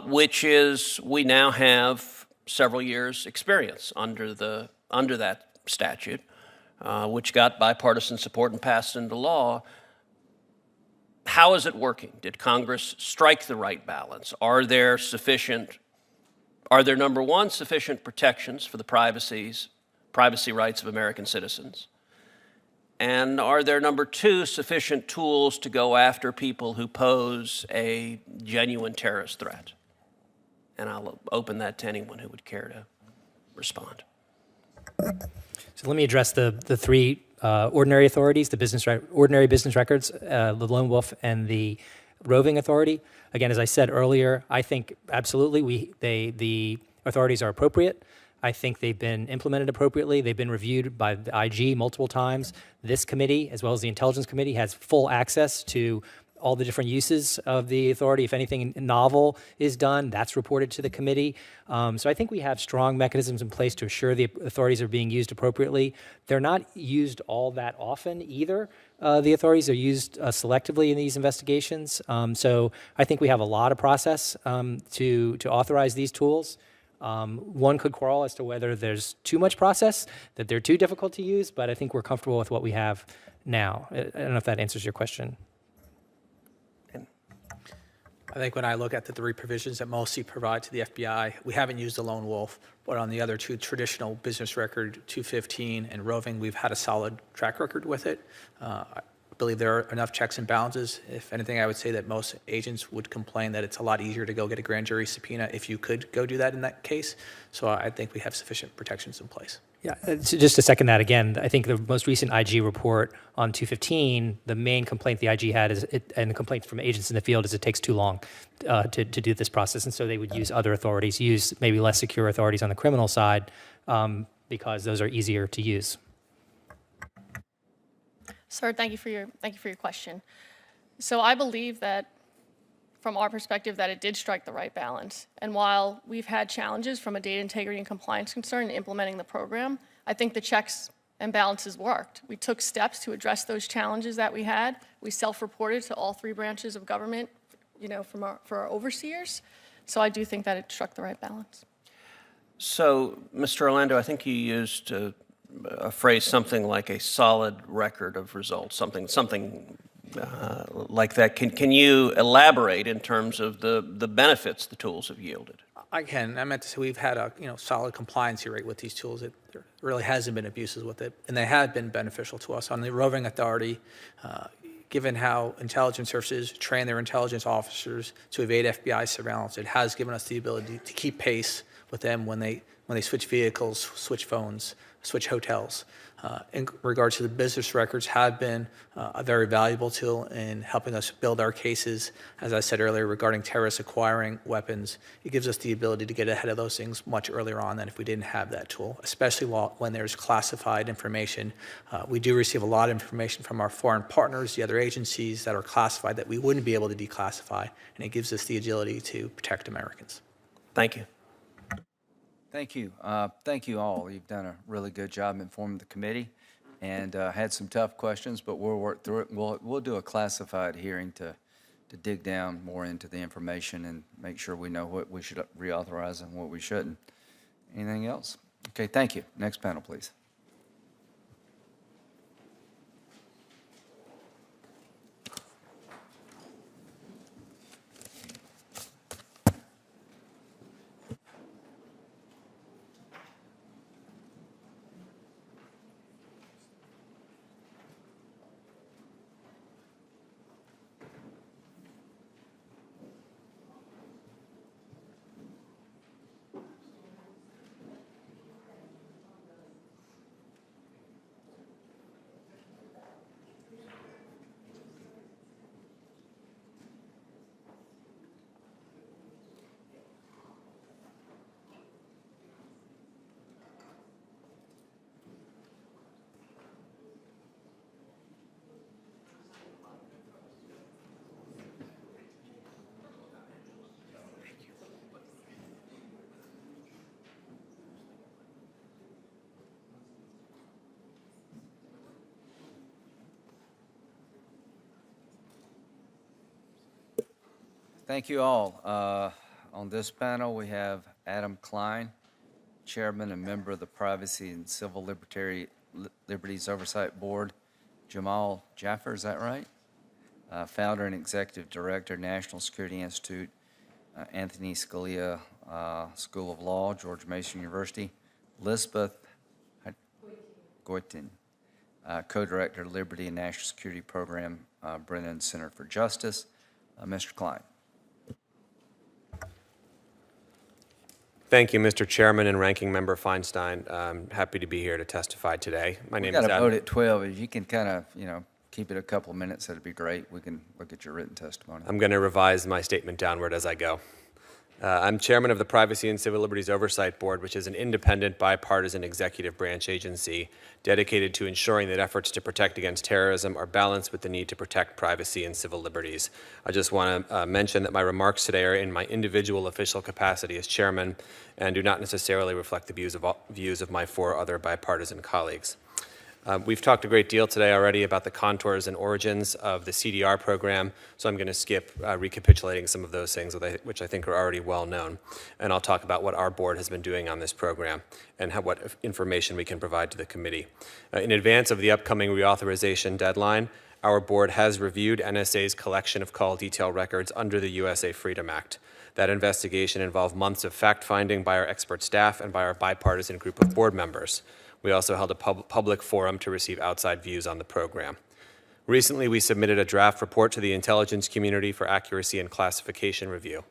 which is we now have several years' experience under that statute, which got bipartisan support and passed into law. How is it working? Did Congress strike the right balance? Are there, number one, sufficient protections for the privacy rights of American citizens? And are there, number two, sufficient tools to go after people who pose a genuine terrorist threat? And I'll open that to anyone who would care to respond. So let me address the three ordinary authorities, the ordinary business records, the Lone Wolf, and the roving authority. Again, as I said earlier, I think absolutely the authorities are appropriate. I think they've been implemented appropriately. They've been reviewed by the IG multiple times. This committee, as well as the Intelligence Committee, has full access to all the different uses of the authority. If anything novel is done, that's reported to the committee. So I think we have strong mechanisms in place to assure the authorities are being used appropriately. They're not used all that often either. The authorities are used selectively in these investigations. So I think we have a lot of process to authorize these tools. One could quarrel as to whether there's too much process, that they're too difficult to use, but I think we're comfortable with what we have now. I don't know if that answers your question. I think when I look at the three provisions that mostly provide to the FBI, we haven't used the Lone Wolf, but on the other two, traditional business record 215 and roving, we've had a solid track record with it. believe there are enough checks and balances. If anything, I would say that most agents would complain that it's a lot easier to go get a grand jury subpoena if you could go do that in that case. So I think we have sufficient protections in place. Yeah, so just to second that again, I think the most recent IG report on 215, the main complaint the IG had is, and the complaint from agents in the field is it takes too long to do this process. And so they would use other authorities, use maybe less secure authorities on the criminal side because those are easier to use. Sir, thank you for your question. So I believe that, from our perspective, that it did strike the right balance. And while we've had challenges from a data integrity and compliance concern in implementing the program, I think the checks and balances worked. We took steps to address those challenges that we had. We self-reported to all 3 branches of government, for our overseers. So I do think that it struck the right balance. So, Mr. Orlando, I think you used a phrase something like a solid record of results, something like that. Can you elaborate in terms of the benefits the tools have yielded? I can. I meant to say we've had a solid compliance rate with these tools. There really hasn't been abuses with it, and they have been beneficial to us. On the roving authority, given how intelligence services train their intelligence officers to evade FBI surveillance, it has given us the ability to keep pace with them when they switch vehicles, switch phones, switch hotels. In regards to the business records, have been a very valuable tool in helping us build our cases. As I said earlier, regarding terrorists acquiring weapons, it gives us the ability to get ahead of those things much earlier on than if we didn't have that tool, especially when there's classified information. We do receive a lot of information from our foreign partners, the other agencies that are classified that we wouldn't be able to declassify, and it gives us the agility to protect Americans. Thank you. Thank you. Thank you all. You've done a really good job informing the committee and had some tough questions, but we'll work through it. We'll do a classified hearing to dig down more into the information and make sure we know what we should reauthorize and what we shouldn't. Anything else? Okay, thank you. Next panel, please. Thank you all. On this panel, we have Adam Klein, Chairman and member of the Privacy and Civil Liberties Oversight Board, Jamal Jaffer, is that right? Founder and Executive Director, National Security Institute, Anthony Scalia School of Law, George Mason University, Elizabeth Goitin, Co-Director, Liberty and National Security Program, Brennan Center for Justice. Mr. Klein. Thank you, Mr. Chairman and Ranking Member Feinstein. I'm happy to be here to testify today. My name is We've got to Adam. vote at 12. If you can kind of, keep it a couple of minutes, that'd be great. We can look at your written testimony. I'm going to revise my statement downward as I go. I'm chairman of the Privacy and Civil Liberties Oversight Board, which is an independent, bipartisan executive branch agency dedicated to ensuring that efforts to protect against terrorism are balanced with the need to protect privacy and civil liberties. I just want to mention that my remarks today are in my individual official capacity as chairman and do not necessarily reflect the views of my 4 other bipartisan colleagues. We've talked a great deal today already about the contours and origins of the CDR program, so I'm going to skip recapitulating some of those things, which I think are already well known. And I'll talk about what our board has been doing on this program and what information we can provide to the committee. In advance of the upcoming reauthorization deadline, our board has reviewed NSA's collection of call detail records under the USA Freedom Act. That investigation involved months of fact-finding by our expert staff and by our bipartisan group of board members. We also held a public forum to receive outside views on the program. Recently, we submitted a draft report to the intelligence community for accuracy and classification review.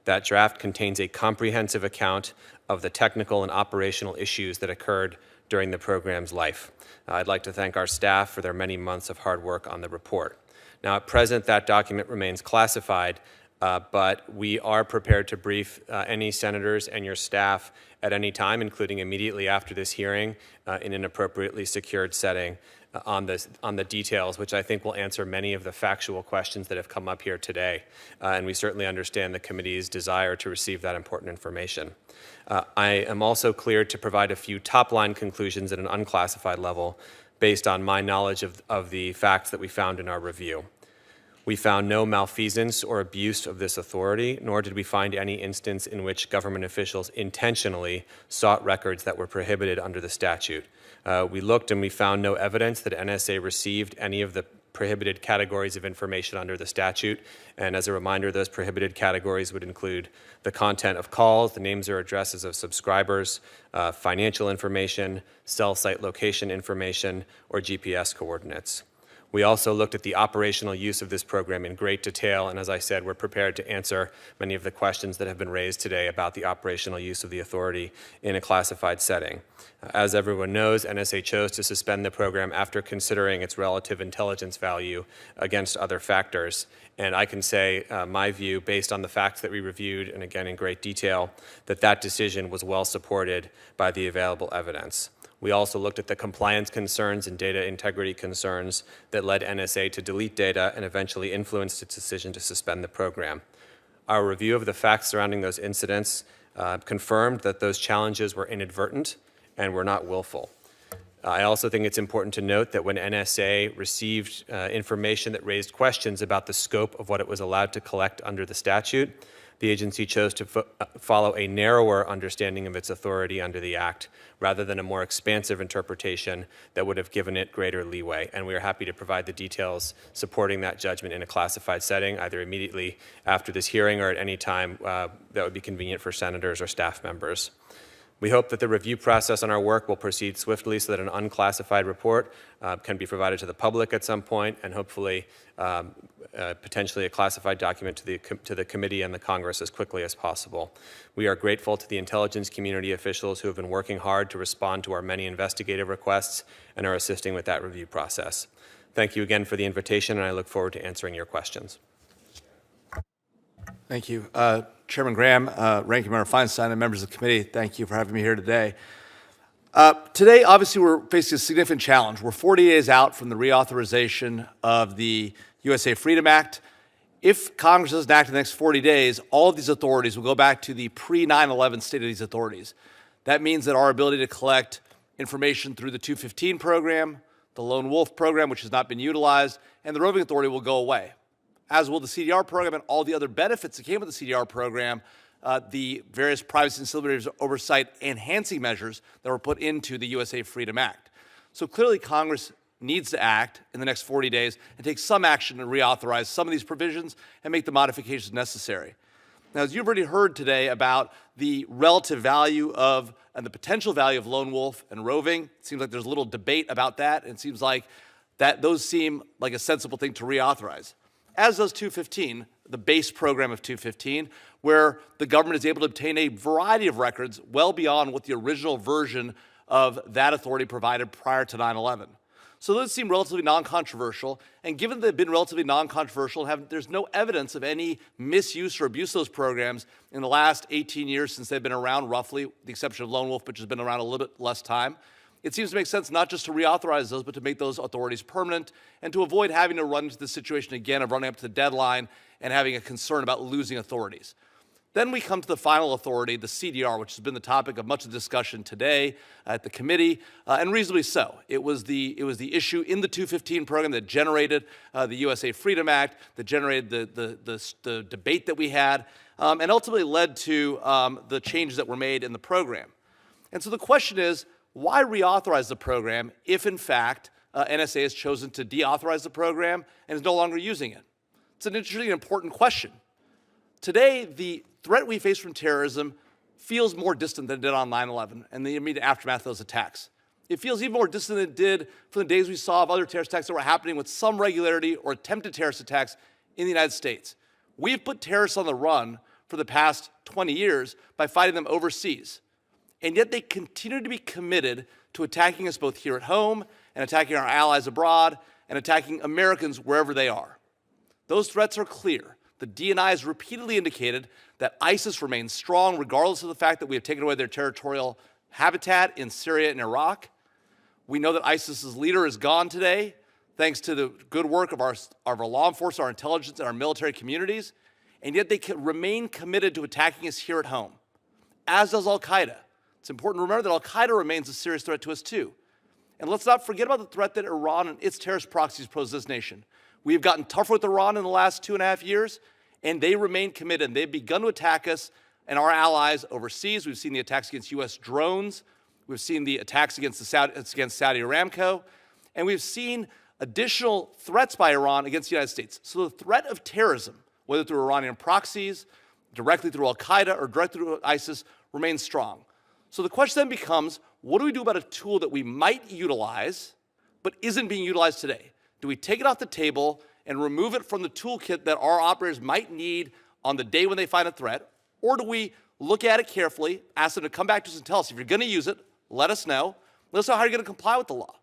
That draft contains a comprehensive account of the technical and operational issues that occurred during the program's life. I'd like to thank our staff for their many months of hard work on the report. Now, at present, that document remains classified, but we are prepared to brief any senators and your staff at any time, including immediately after this hearing, in an appropriately secured setting on the details, which I think will answer many of the factual questions that have come up here today. And we certainly understand the committee's desire to receive that important information. I am also cleared to provide a few top-line conclusions at an unclassified level based on my knowledge of the facts that we found in our review. We found no malfeasance or abuse of this authority, nor did we find any instance in which government officials intentionally sought records that were prohibited under the statute. We looked and we found no evidence that NSA received any of the prohibited categories of information under the statute. And as a reminder, those prohibited categories would include the content of calls, the names or addresses of subscribers, financial information, cell site location information, or GPS coordinates. We also looked at the operational use of this program in great detail, and as I said, we're prepared to answer many of the questions that have been raised today about the operational use of the authority in a classified setting. As everyone knows, NSA chose to suspend the program after considering its relative intelligence value against other factors. And I can say my view, based on the facts that we reviewed, and again in great detail, that decision was well supported by the available evidence. We also looked at the compliance concerns and data integrity concerns that led NSA to delete data and eventually influenced its decision to suspend the program. Our review of the facts surrounding those incidents confirmed that those challenges were inadvertent and were not willful. I also think it's important to note that when NSA received information that raised questions about the scope of what it was allowed to collect under the statute, the agency chose to follow a narrower understanding of its authority under the Act rather than a more expansive interpretation that would have given it greater leeway. And we are happy to provide the details supporting that judgment in a classified setting, either immediately after this hearing or at any time that would be convenient for senators or staff members. We hope that the review process on our work will proceed swiftly so that an unclassified report can be provided to the public at some point, and hopefully potentially a classified document to the committee and the Congress as quickly as possible. We are grateful to the intelligence community officials who have been working hard to respond to our many investigative requests and are assisting with that review process. Thank you again for the invitation, and I look forward to answering your questions. Thank you. Chairman Graham, Ranking Member Feinstein, and members of the committee, thank you for having me here today. Today, obviously, we're facing a significant challenge. We're 40 days out from the reauthorization of the USA Freedom Act. If Congress doesn't act in the next 40 days, all of these authorities will go back to the pre-9/11 state of these authorities. That means that our ability to collect information through the 215 program, the Lone Wolf program, which has not been utilized, and the roving authority will go away, as will the CDR program and all the other benefits that came with the CDR program, the various privacy and civil liberties oversight enhancing measures that were put into the USA Freedom Act. So clearly Congress needs to act in the next 40 days and take some action to reauthorize some of these provisions and make the modifications necessary. Now, as you've already heard today about the relative value of and the potential value of lone wolf and roving, it seems like there's a little debate about that, and it seems like those seem like a sensible thing to reauthorize. As does 215, the base program of 215, where the government is able to obtain a variety of records well beyond what the original version of that authority provided prior to 9/11. So those seem relatively non-controversial, and given that they've been relatively non-controversial, there's no evidence of any misuse or abuse of those programs in the last 18 years since they've been around, roughly, with the exception of Lone Wolf, which has been around a little bit less time. It seems to make sense not just to reauthorize those, but to make those authorities permanent and to avoid having to run into the situation again of running up to the deadline and having a concern about losing authorities. Then we come to the final authority, the CDR, which has been the topic of much of the discussion today at the committee, and reasonably so. It was the issue in the 215 program that generated the USA Freedom Act, that generated the debate that we had, and ultimately led to the changes that were made in the program. And so the question is, why reauthorize the program if, in fact, NSA has chosen to deauthorize the program and is no longer using it? It's an interesting and important question. Today, the threat we face from terrorism feels more distant than it did on 9/11 and the immediate aftermath of those attacks. It feels even more distant than it did from the days we saw of other terrorist attacks that were happening with some regularity or attempted terrorist attacks in the United States. We've put terrorists on the run for the past 20 years by fighting them overseas. And yet they continue to be committed to attacking us both here at home and attacking our allies abroad and attacking Americans wherever they are. Those threats are clear. The DNI has repeatedly indicated that ISIS remains strong regardless of the fact that we have taken away their territorial habitat in Syria and Iraq. We know that ISIS's leader is gone today, thanks to the good work of our law enforcement, our intelligence, and our military communities, and yet they remain committed to attacking us here at home, as does al-Qaeda. It's important to remember that al-Qaeda remains a serious threat to us too. And let's not forget about the threat that Iran and its terrorist proxies pose this nation. We have gotten tougher with Iran in the last 2.5 years, and they remain committed, and they've begun to attack us and our allies overseas. We've seen the attacks against U.S. drones. We've seen the attacks against Saudi Aramco, and we've seen additional threats by Iran against the United States. So the threat of terrorism, whether through Iranian proxies, directly through al-Qaeda, or directly through ISIS, remains strong. So the question then becomes, what do we do about a tool that we might utilize but isn't being utilized today? Do we take it off the table and remove it from the toolkit that our operators might need on the day when they find a threat? Or do we look at it carefully, ask them to come back to us and tell us, if you're going to use it, let us know. Let us know how you're going to comply with the law.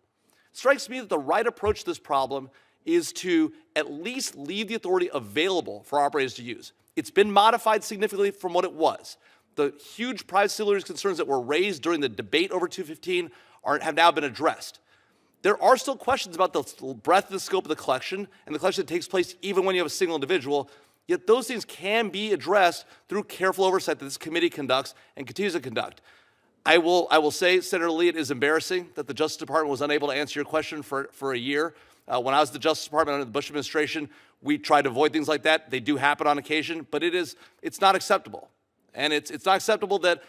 It strikes me that the right approach to this problem is to at least leave the authority available for operators to use. It's been modified significantly from what it was. The huge privacy liberties concerns that were raised during the debate over 215 have now been addressed. There are still questions about the breadth and the scope of the collection and the collection that takes place even when you have a single individual, yet those things can be addressed through careful oversight that this committee conducts and continues to conduct. I will say, Senator Lee, it is embarrassing that the Justice Department was unable to answer your question for a year. When I was at the Justice Department under the Bush administration, we tried to avoid things like that. They do happen on occasion, but it's not acceptable. And it's not acceptable that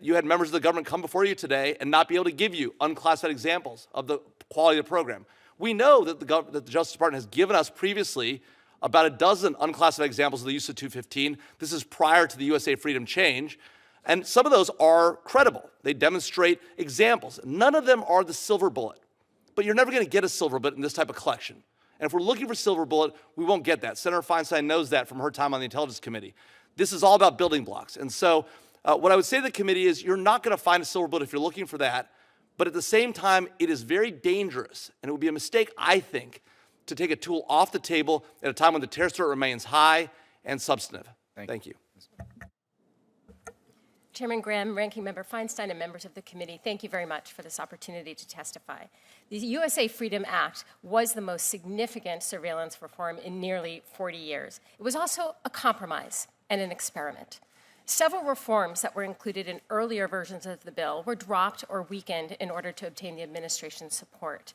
you had members of the government come before you today and not be able to give you unclassified examples of the quality of the program. We know that the Justice Department has given us previously about a dozen unclassified examples of the use of 215. This is prior to the USA Freedom change. And some of those are credible. They demonstrate examples. None of them are the silver bullet. But you're never going to get a silver bullet in this type of collection. And if we're looking for silver bullet, we won't get that. Senator Feinstein knows that from her time on the Intelligence Committee. This is all about building blocks. And so what I would say to the committee is you're not going to find a silver bullet if you're looking for that. But at the same time, it is very dangerous. And it would be a mistake, I think, to take a tool off the table at a time when the terrorist threat remains high and substantive. Thank you. Chairman Graham, Ranking Member Feinstein, and members of the committee, thank you very much for this opportunity to testify. The USA Freedom Act was the most significant surveillance reform in nearly 40 years. It was also a compromise and an experiment. Several reforms that were included in earlier versions of the bill were dropped or weakened in order to obtain the administration's support.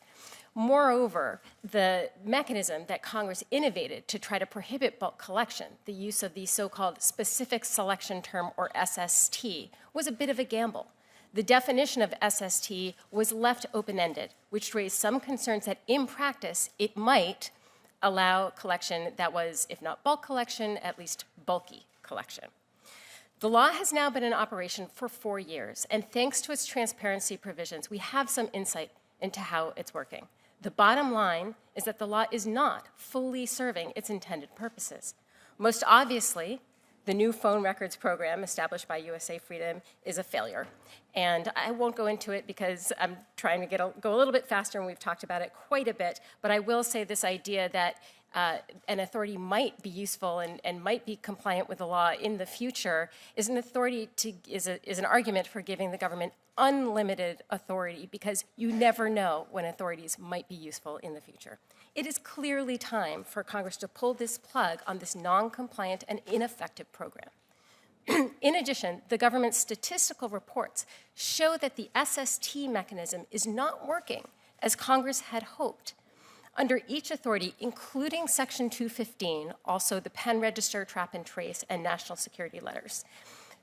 Moreover, the mechanism that Congress innovated to try to prohibit bulk collection, the use of the so-called specific selection term, or SST, was a bit of a gamble. The definition of SST was left open-ended, which raised some concerns that in practice it might allow collection that was, if not bulk collection, at least bulky collection. The law has now been in operation for 4 years, and thanks to its transparency provisions, we have some insight into how it's working. The bottom line is that the law is not fully serving its intended purposes. Most obviously, the new phone records program established by USA Freedom is a failure. And I won't go into it because I'm trying to go a little bit faster, and we've talked about it quite a bit. But I will say this idea that an authority might be useful and might be compliant with the law in the future is an argument for giving the government unlimited authority, because you never know when authorities might be useful in the future. It is clearly time for Congress to pull this plug on this non-compliant and ineffective program. In addition, the government's statistical reports show that the SST mechanism is not working as Congress had hoped. Under each authority, including Section 215, also the pen register, trap and trace, and national security letters,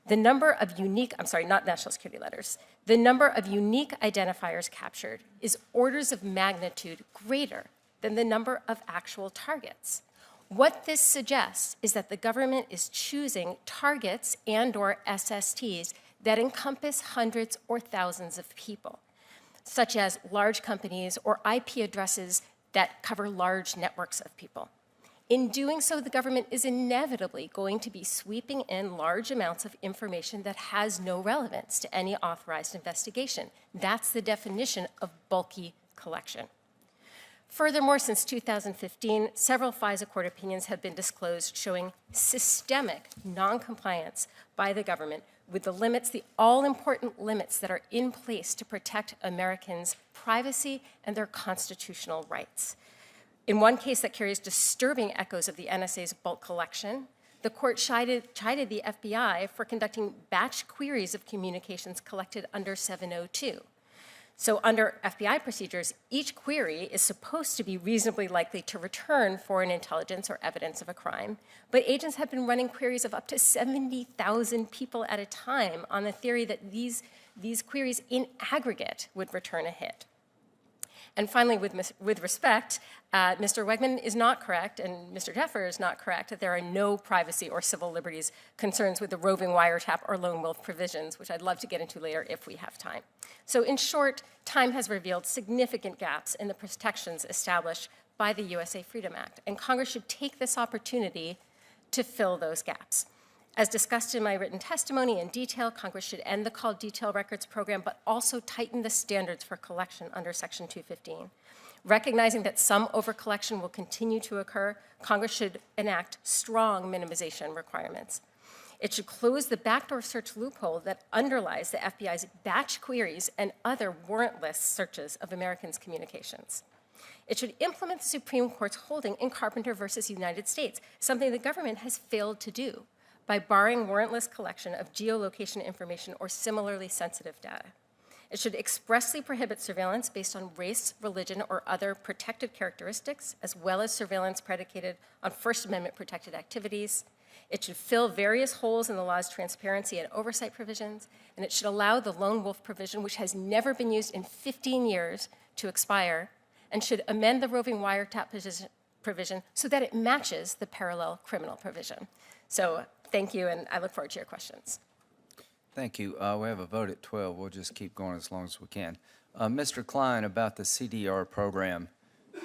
the number of unique, not national security letters, the number of unique identifiers captured is orders of magnitude greater than the number of actual targets. What this suggests is that the government is choosing targets and/or SSTs that encompass hundreds or thousands of people. such as large companies or IP addresses that cover large networks of people. In doing so, the government is inevitably going to be sweeping in large amounts of information that has no relevance to any authorized investigation. That's the definition of bulky collection. Furthermore, since 2015, several FISA court opinions have been disclosed showing systemic noncompliance by the government with the limits, the all-important limits that are in place to protect Americans' privacy and their constitutional rights. In one case that carries disturbing echoes of the NSA's bulk collection, the court chided the FBI for conducting batch queries of communications collected under 702. So under FBI procedures, each query is supposed to be reasonably likely to return foreign intelligence or evidence of a crime, but agents have been running queries of up to 70,000 people at a time on the theory that these queries in aggregate would return a hit. And finally, with respect, Mr. Wegman is not correct, and Mr. Jeffer is not correct, that there are no privacy or civil liberties concerns with the roving wiretap or lone wolf provisions, which I'd love to get into later if we have time. So in short, time has revealed significant gaps in the protections established by the USA Freedom Act, and Congress should take this opportunity to fill those gaps. As discussed in my written testimony in detail, Congress should end the Call Detail Records program, but also tighten the standards for collection under Section 215. Recognizing that some overcollection will continue to occur, Congress should enact strong minimization requirements. It should close the backdoor search loophole that underlies the FBI's batch queries and other warrantless searches of Americans' communications. It should implement the Supreme Court's holding in Carpenter versus United States, something the government has failed to do, by barring warrantless collection of geolocation information or similarly sensitive data. It should expressly prohibit surveillance based on race, religion, or other protected characteristics, as well as surveillance predicated on First Amendment protected activities. It should fill various holes in the law's transparency and oversight provisions, and it should allow the lone wolf provision, which has never been used in 15 years, to expire, and should amend the roving wiretap provision so that it matches the parallel criminal provision. So thank you, and I look forward to your questions. Thank you. We have a vote at 12. We'll just keep going as long as we can. Mr. Klein, about the CDR program,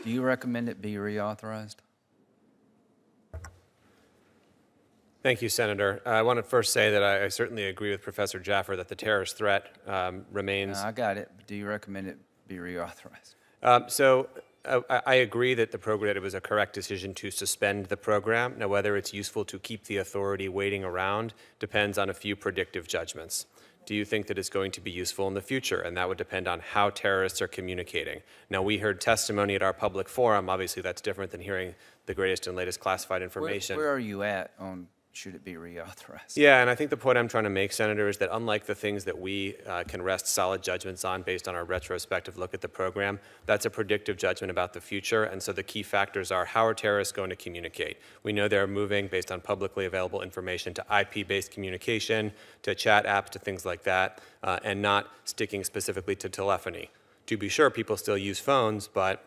do you recommend it be reauthorized? Thank you, Senator. I want to first say that I certainly agree with Professor Jaffer that the terrorist threat remains. I got it. But do you recommend it be reauthorized? I agree that it was a correct decision to suspend the program. Now, whether it's useful to keep the authority waiting around depends on a few predictive judgments. Do you think that it's going to be useful in the future? And that would depend on how terrorists are communicating. Now, we heard testimony at our public forum. Obviously, that's different than hearing the greatest and latest classified information. Where are you at on should it be reauthorized? Yeah, and I think the point I'm trying to make, Senator, is that unlike the things that we can rest solid judgments on based on our retrospective look at the program, that's a predictive judgment about the future. And so the key factors are, how are terrorists going to communicate? We know they're moving based on publicly available information to IP-based communication, to chat apps, to things like that, and not sticking specifically to telephony. To be sure, people still use phones, but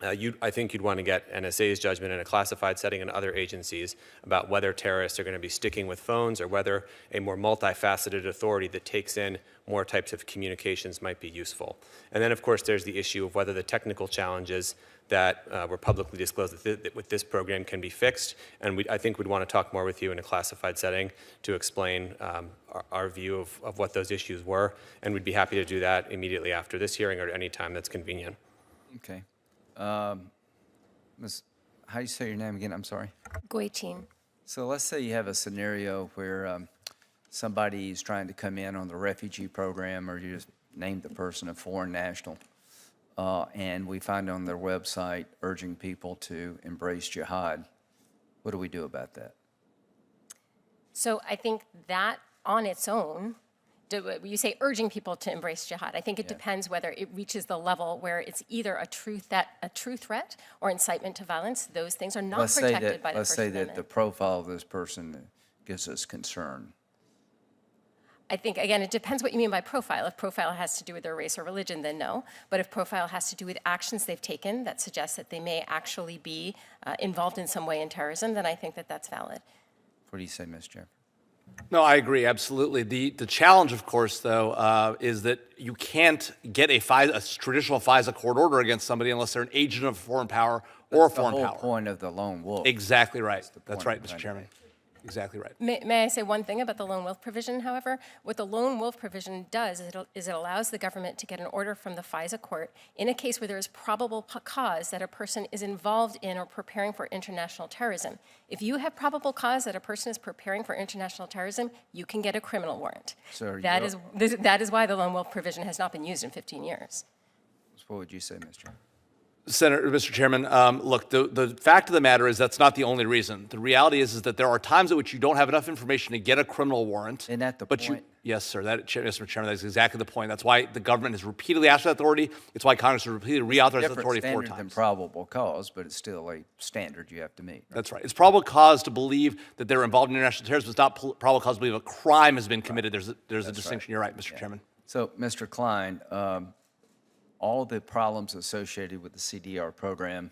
I think you'd want to get NSA's judgment in a classified setting and other agencies about whether terrorists are going to be sticking with phones or whether a more multifaceted authority that takes in more types of communications might be useful. And then, of course, there's the issue of whether the technical challenges that were publicly disclosed with this program can be fixed. And I think we'd want to talk more with you in a classified setting to explain our view of what those issues were. And we'd be happy to do that immediately after this hearing or at any time that's convenient. Okay. Ms., how do you say your name again? I'm sorry. Guitin. So let's say you have a scenario where somebody is trying to come in on the refugee program, or you just named the person a foreign national, and we find on their website urging people to embrace jihad. What do we do about that? So I think that on its own, you say urging people to embrace jihad. I think it depends whether it reaches the level where it's either a true threat or incitement to violence. Those things are not protected by the First Amendment. Let's say that the profile of this person gives us concern. I think, again, it depends what you mean by profile. If profile has to do with their race or religion, then no. But if profile has to do with actions they've taken that suggest that they may actually be involved in some way in terrorism, then I think that that's valid. What do you say, Ms. Jeffer? No, I agree, absolutely. The challenge, of course, though, is that you can't get a traditional FISA court order against somebody unless they're an agent of a foreign power or a foreign power. The whole point of the lone wolf. Exactly right. That's right, Mr. Chairman. Exactly right. May I say one thing about the lone wolf provision, however? What the lone wolf provision does is it allows the government to get an order from the FISA court in a case where there is probable cause that a person is involved in or preparing for international terrorism. If you have probable cause that a person is preparing for international terrorism, you can get a criminal warrant. So that is why the lone wolf provision has not been used in 15 years. What would you say, Mr. Mr. Chairman, look, the fact of the matter is that's not the only reason. The reality is that there are times at which you don't have enough information to get a criminal warrant. Isn't that the point? Yes, sir. Mr. Chairman, that's exactly the point. That's why the government has repeatedly asked for that authority. It's why Congress has repeatedly reauthorized that authority 4 times. Different standard than probable cause, but it's still a standard you have to meet. That's right. It's probable cause to believe that they're involved in international terrorism. It's not probable cause to believe a crime has been committed. There's a distinction. You're right, Mr. Chairman. So, Mr. Klein, all the problems associated with the CDR program,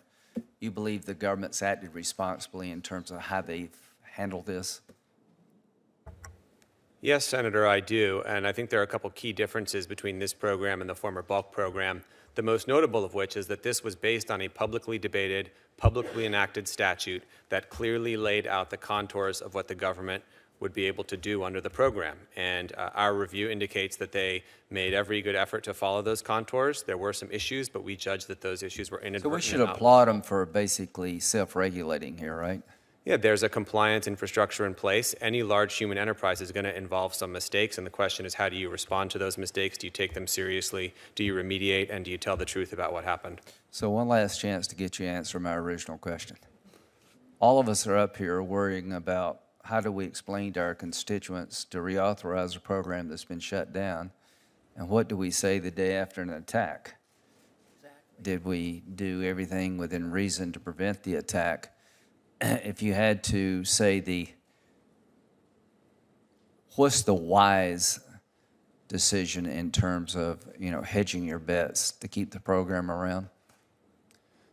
you believe the government's acted responsibly in terms of how they've handled this? Yes, Senator, I do. And I think there are a couple key differences between this program and the former bulk program, the most notable of which is that this was based on a publicly debated, publicly enacted statute that clearly laid out the contours of what the government would be able to do under the program. And our review indicates that they made every good effort to follow those contours. There were some issues, but we judged that those issues were inadvertent. So we should applaud them for basically self-regulating here, right? Yeah, there's a compliance infrastructure in place. Any large human enterprise is going to involve some mistakes, and the question is, how do you respond to those mistakes? Do you take them seriously? Do you remediate? And do you tell the truth about what happened? So one last chance to get you to answer my original question. All of us are up here worrying about how do we explain to our constituents to reauthorize a program that's been shut down, and what do we say the day after an attack? Did we do everything within reason to prevent the attack? If you had to say what's the wise decision in terms of, hedging your bets to keep the program around?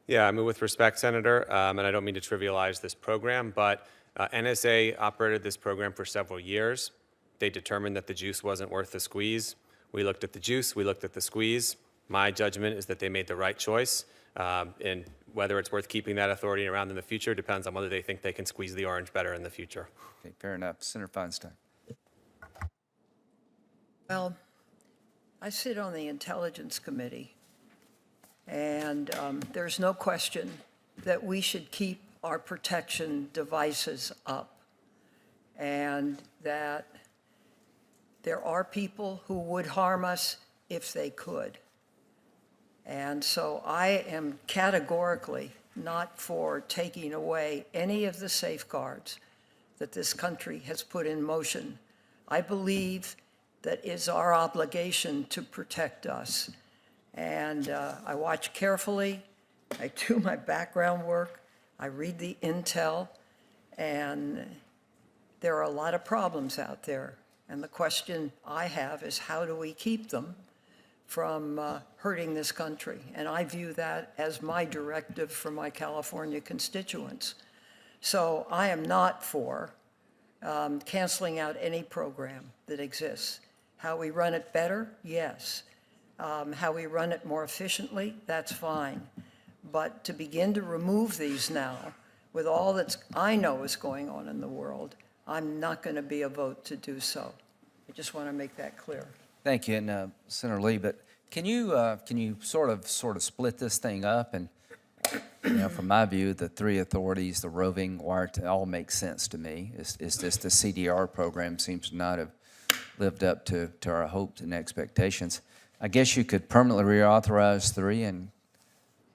Yeah, I mean, with respect, Senator, and I don't mean to trivialize this program, but NSA operated this program for several years. They determined that the juice wasn't worth the squeeze. We looked at the juice, we looked at the squeeze. My judgment is that they made the right choice. And whether it's worth keeping that authority around in the future depends on whether they think they can squeeze the orange better in the future. Okay, fair enough. Senator Feinstein. Well, I sit on the Intelligence Committee, and there's no question that we should keep our protection devices up, and that there are people who would harm us if they could. And so I am categorically not for taking away any of the safeguards that this country has put in motion. I believe that is our obligation to protect us. And I watch carefully, I do my background work, I read the intel, and there are a lot of problems out there. And the question I have is, how do we keep them from hurting this country? And I view that as my directive for my California constituents. So I am not for canceling out any program that exists. How we run it better? Yes. How we run it more efficiently? That's fine. But to begin to remove these now, with all that I know is going on in the world, I'm not going to be a vote to do so. I just want to make that clear. Thank you, and Senator Lee. But can you sort of split this thing up? And from my view, the three authorities, the roving, wiretap, all make sense to me. It's just the CDR program seems to not have lived up to our hopes and expectations. I guess you could permanently reauthorize 3 and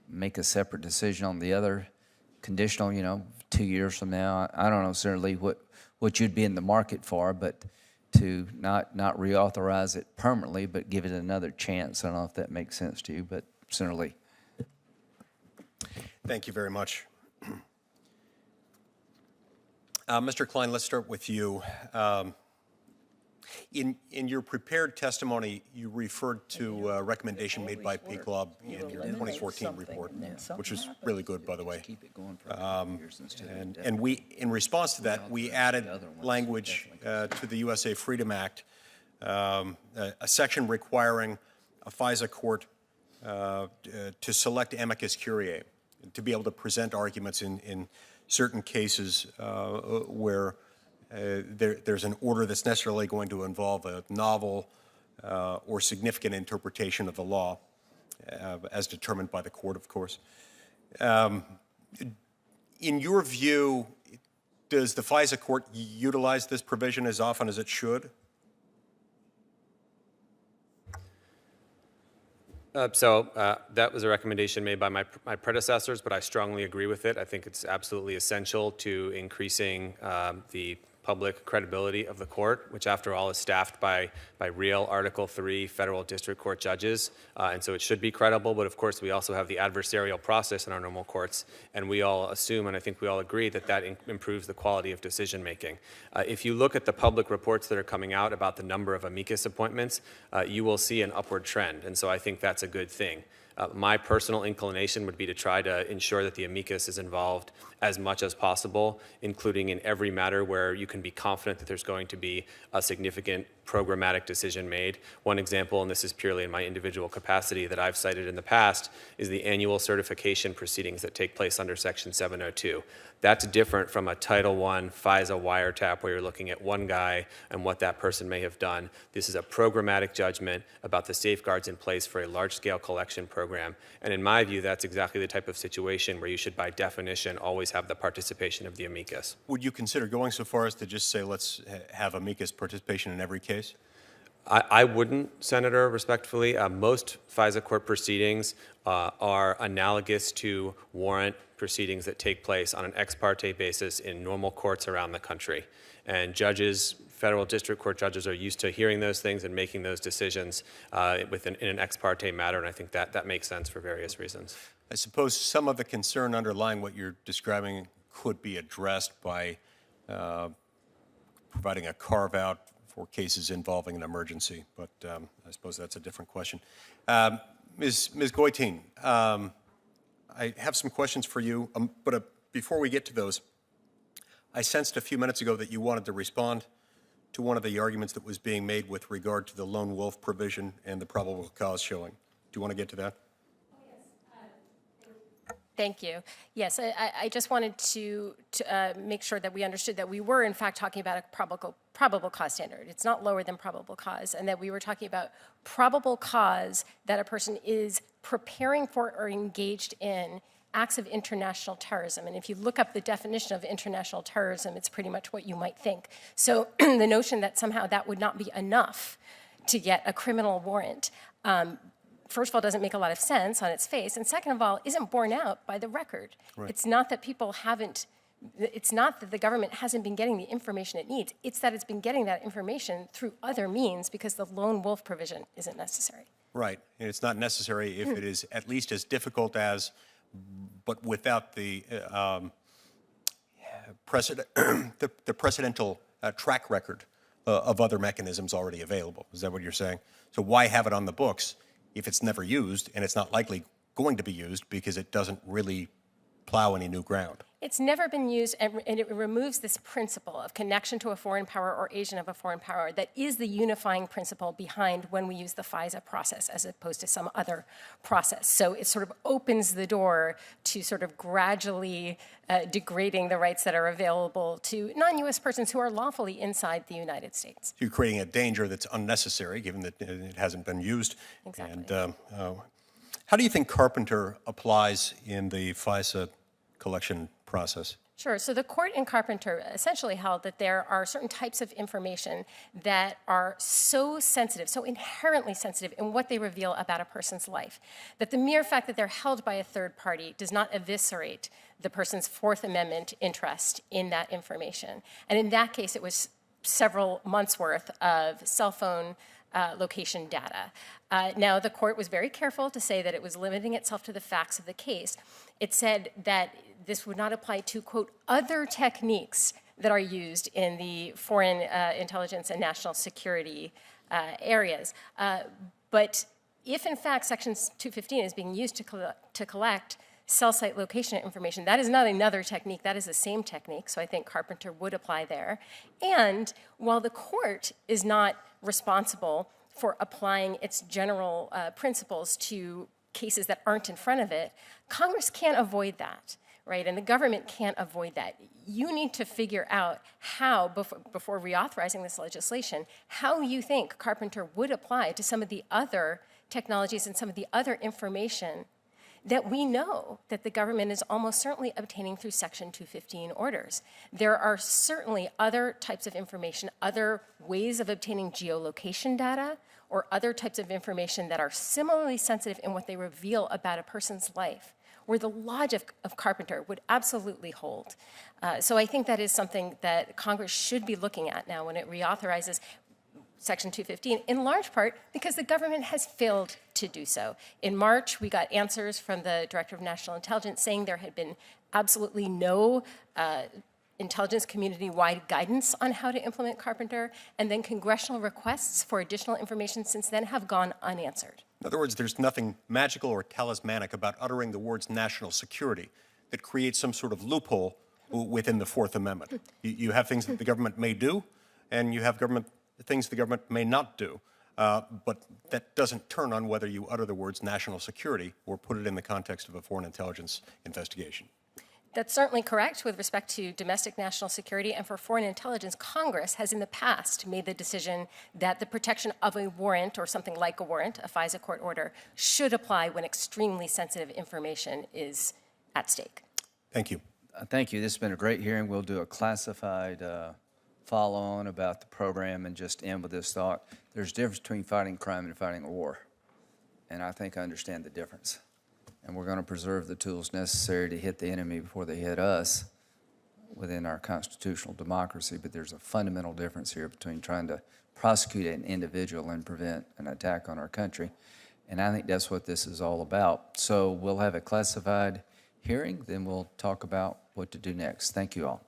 make a separate decision on the other, conditional, 2 years from now. I don't know, Senator Lee, what you'd be in the market for, but to not reauthorize it permanently, but give it another chance. I don't know if that makes sense to you, but Senator Lee. Thank you very much. Mr. Klein, let's start with you. In your prepared testimony, you referred to a recommendation made by PCLOB in your 2014 report, which was really good, by the way. And we, in response to that, we added language to the USA Freedom Act, a section requiring a FISA court to select amicus curiae, to be able to present arguments in certain cases where there's an order that's necessarily going to involve a novel or significant interpretation of the law, as determined by the court, of course. In your view, does the FISA court utilize this provision as often as it should? That was a recommendation made by my predecessors, but I strongly agree with it. I think it's absolutely essential to increasing the public credibility of the court, which after all is staffed by real Article III federal district court judges. And so it should be credible, but of course we also have the adversarial process in our normal courts, and we all assume, and I think we all agree, that that improves the quality of decision making. If you look at the public reports that are coming out about the number of amicus appointments, you will see an upward trend, and so I think that's a good thing. My personal inclination would be to try to ensure that the amicus is involved as much as possible, including in every matter where you can be confident that there's going to be a significant programmatic decision made. One example, and this is purely in my individual capacity that I've cited in the past, is the annual certification proceedings that take place under Section 702. That's different from a Title I FISA wiretap where you're looking at one guy and what that person may have done. This is a programmatic judgment about the safeguards in place for a large-scale collection program. And in my view, that's exactly the type of situation where you should, by definition, always have the participation of the amicus. Would you consider going so far as to just say, let's have amicus participation in every case? I wouldn't, Senator, respectfully. Most FISA court proceedings are analogous to warrant proceedings that take place on an ex parte basis in normal courts around the country. And judges, federal district court judges, are used to hearing those things and making those decisions in an ex parte matter, and I think that makes sense for various reasons. I suppose some of the concern underlying what you're describing could be addressed by providing a carve-out for cases involving an emergency, but I suppose that's a different question. Ms. Goitein, I have some questions for you, but before we get to those, I sensed a few minutes ago that you wanted to respond to one of the arguments that was being made with regard to the lone wolf provision and the probable cause showing. Do you want to get to that? Thank you. Yes, I just wanted to make sure that we understood that we were, in fact, talking about a probable cause standard. It's not lower than probable cause, and that we were talking about probable cause that a person is preparing for or engaged in acts of international terrorism. And if you look up the definition of international terrorism, it's pretty much what you might think. So the notion that somehow that would not be enough to get a criminal warrant, first of all, doesn't make a lot of sense on its face, and second of all, isn't borne out by the record. Right. It's not that it's not that the government hasn't been getting the information it needs, it's that it's been getting that information through other means because the lone wolf provision isn't necessary. Right, and it's not necessary if it is at least as difficult as, but without the precedential track record of other mechanisms already available. Is that what you're saying? So why have it on the books if it's never used, and it's not likely going to be used because it doesn't really plow any new ground? It's never been used, and it removes this principle of connection to a foreign power or agent of a foreign power that is the unifying principle behind when we use the FISA process as opposed to some other process. So it sort of opens the door to sort of gradually degrading the rights that are available to non-U.S. persons who are lawfully inside the United States. You're creating a danger that's unnecessary given that it hasn't been used. Exactly. And how do you think Carpenter applies in the FISA collection process? Sure. So the court in Carpenter essentially held that there are certain types of information that are so sensitive, so inherently sensitive in what they reveal about a person's life, that the mere fact that they're held by a third party does not eviscerate the person's Fourth Amendment interest in that information. And in that case, it was several months' worth of cell phone location data. Now, the court was very careful to say that it was limiting itself to the facts of the case. It said that this would not apply to, quote, other techniques that are used in the foreign intelligence and national security areas. But if, in fact, Section 215 is being used to collect cell site location information, that is not another technique. That is the same technique. So I think Carpenter would apply there. And while the court is not responsible for applying its general principles to cases that aren't in front of it, Congress can't avoid that, right? And the government can't avoid that. You need to figure out how, before reauthorizing this legislation, how you think Carpenter would apply to some of the other technologies and some of the other information that we know that the government is almost certainly obtaining through Section 215 orders. There are certainly other types of information, other ways of obtaining geolocation data, or other types of information that are similarly sensitive in what they reveal about a person's life, where the logic of Carpenter would absolutely hold. So I think that is something that Congress should be looking at now when it reauthorizes Section 215, in large part because the government has failed to do so. In March, we got answers from the Director of National Intelligence saying there had been absolutely no intelligence community-wide guidance on how to implement Carpenter, and then congressional requests for additional information since then have gone unanswered. In other words, there's nothing magical or talismanic about uttering the words national security that creates some sort of loophole within the Fourth Amendment. You have things that the government may do, and you have things the government may not do. But that doesn't turn on whether you utter the words national security or put it in the context of a foreign intelligence investigation. That's certainly correct with respect to domestic national security, and for foreign intelligence, Congress has in the past made the decision that the protection of a warrant or something like a warrant, a FISA court order, should apply when extremely sensitive information is at stake. Thank you. Thank you. This has been a great hearing. We'll do a classified follow-on about the program and just end with this thought. There's a difference between fighting crime and fighting a war, and I think I understand the difference. And we're going to preserve the tools necessary to hit the enemy before they hit us within our constitutional democracy, but there's a fundamental difference here between trying to prosecute an individual and prevent an attack on our country, and I think that's what this is all about. So we'll have a classified hearing, then we'll talk about what to do next. Thank you all.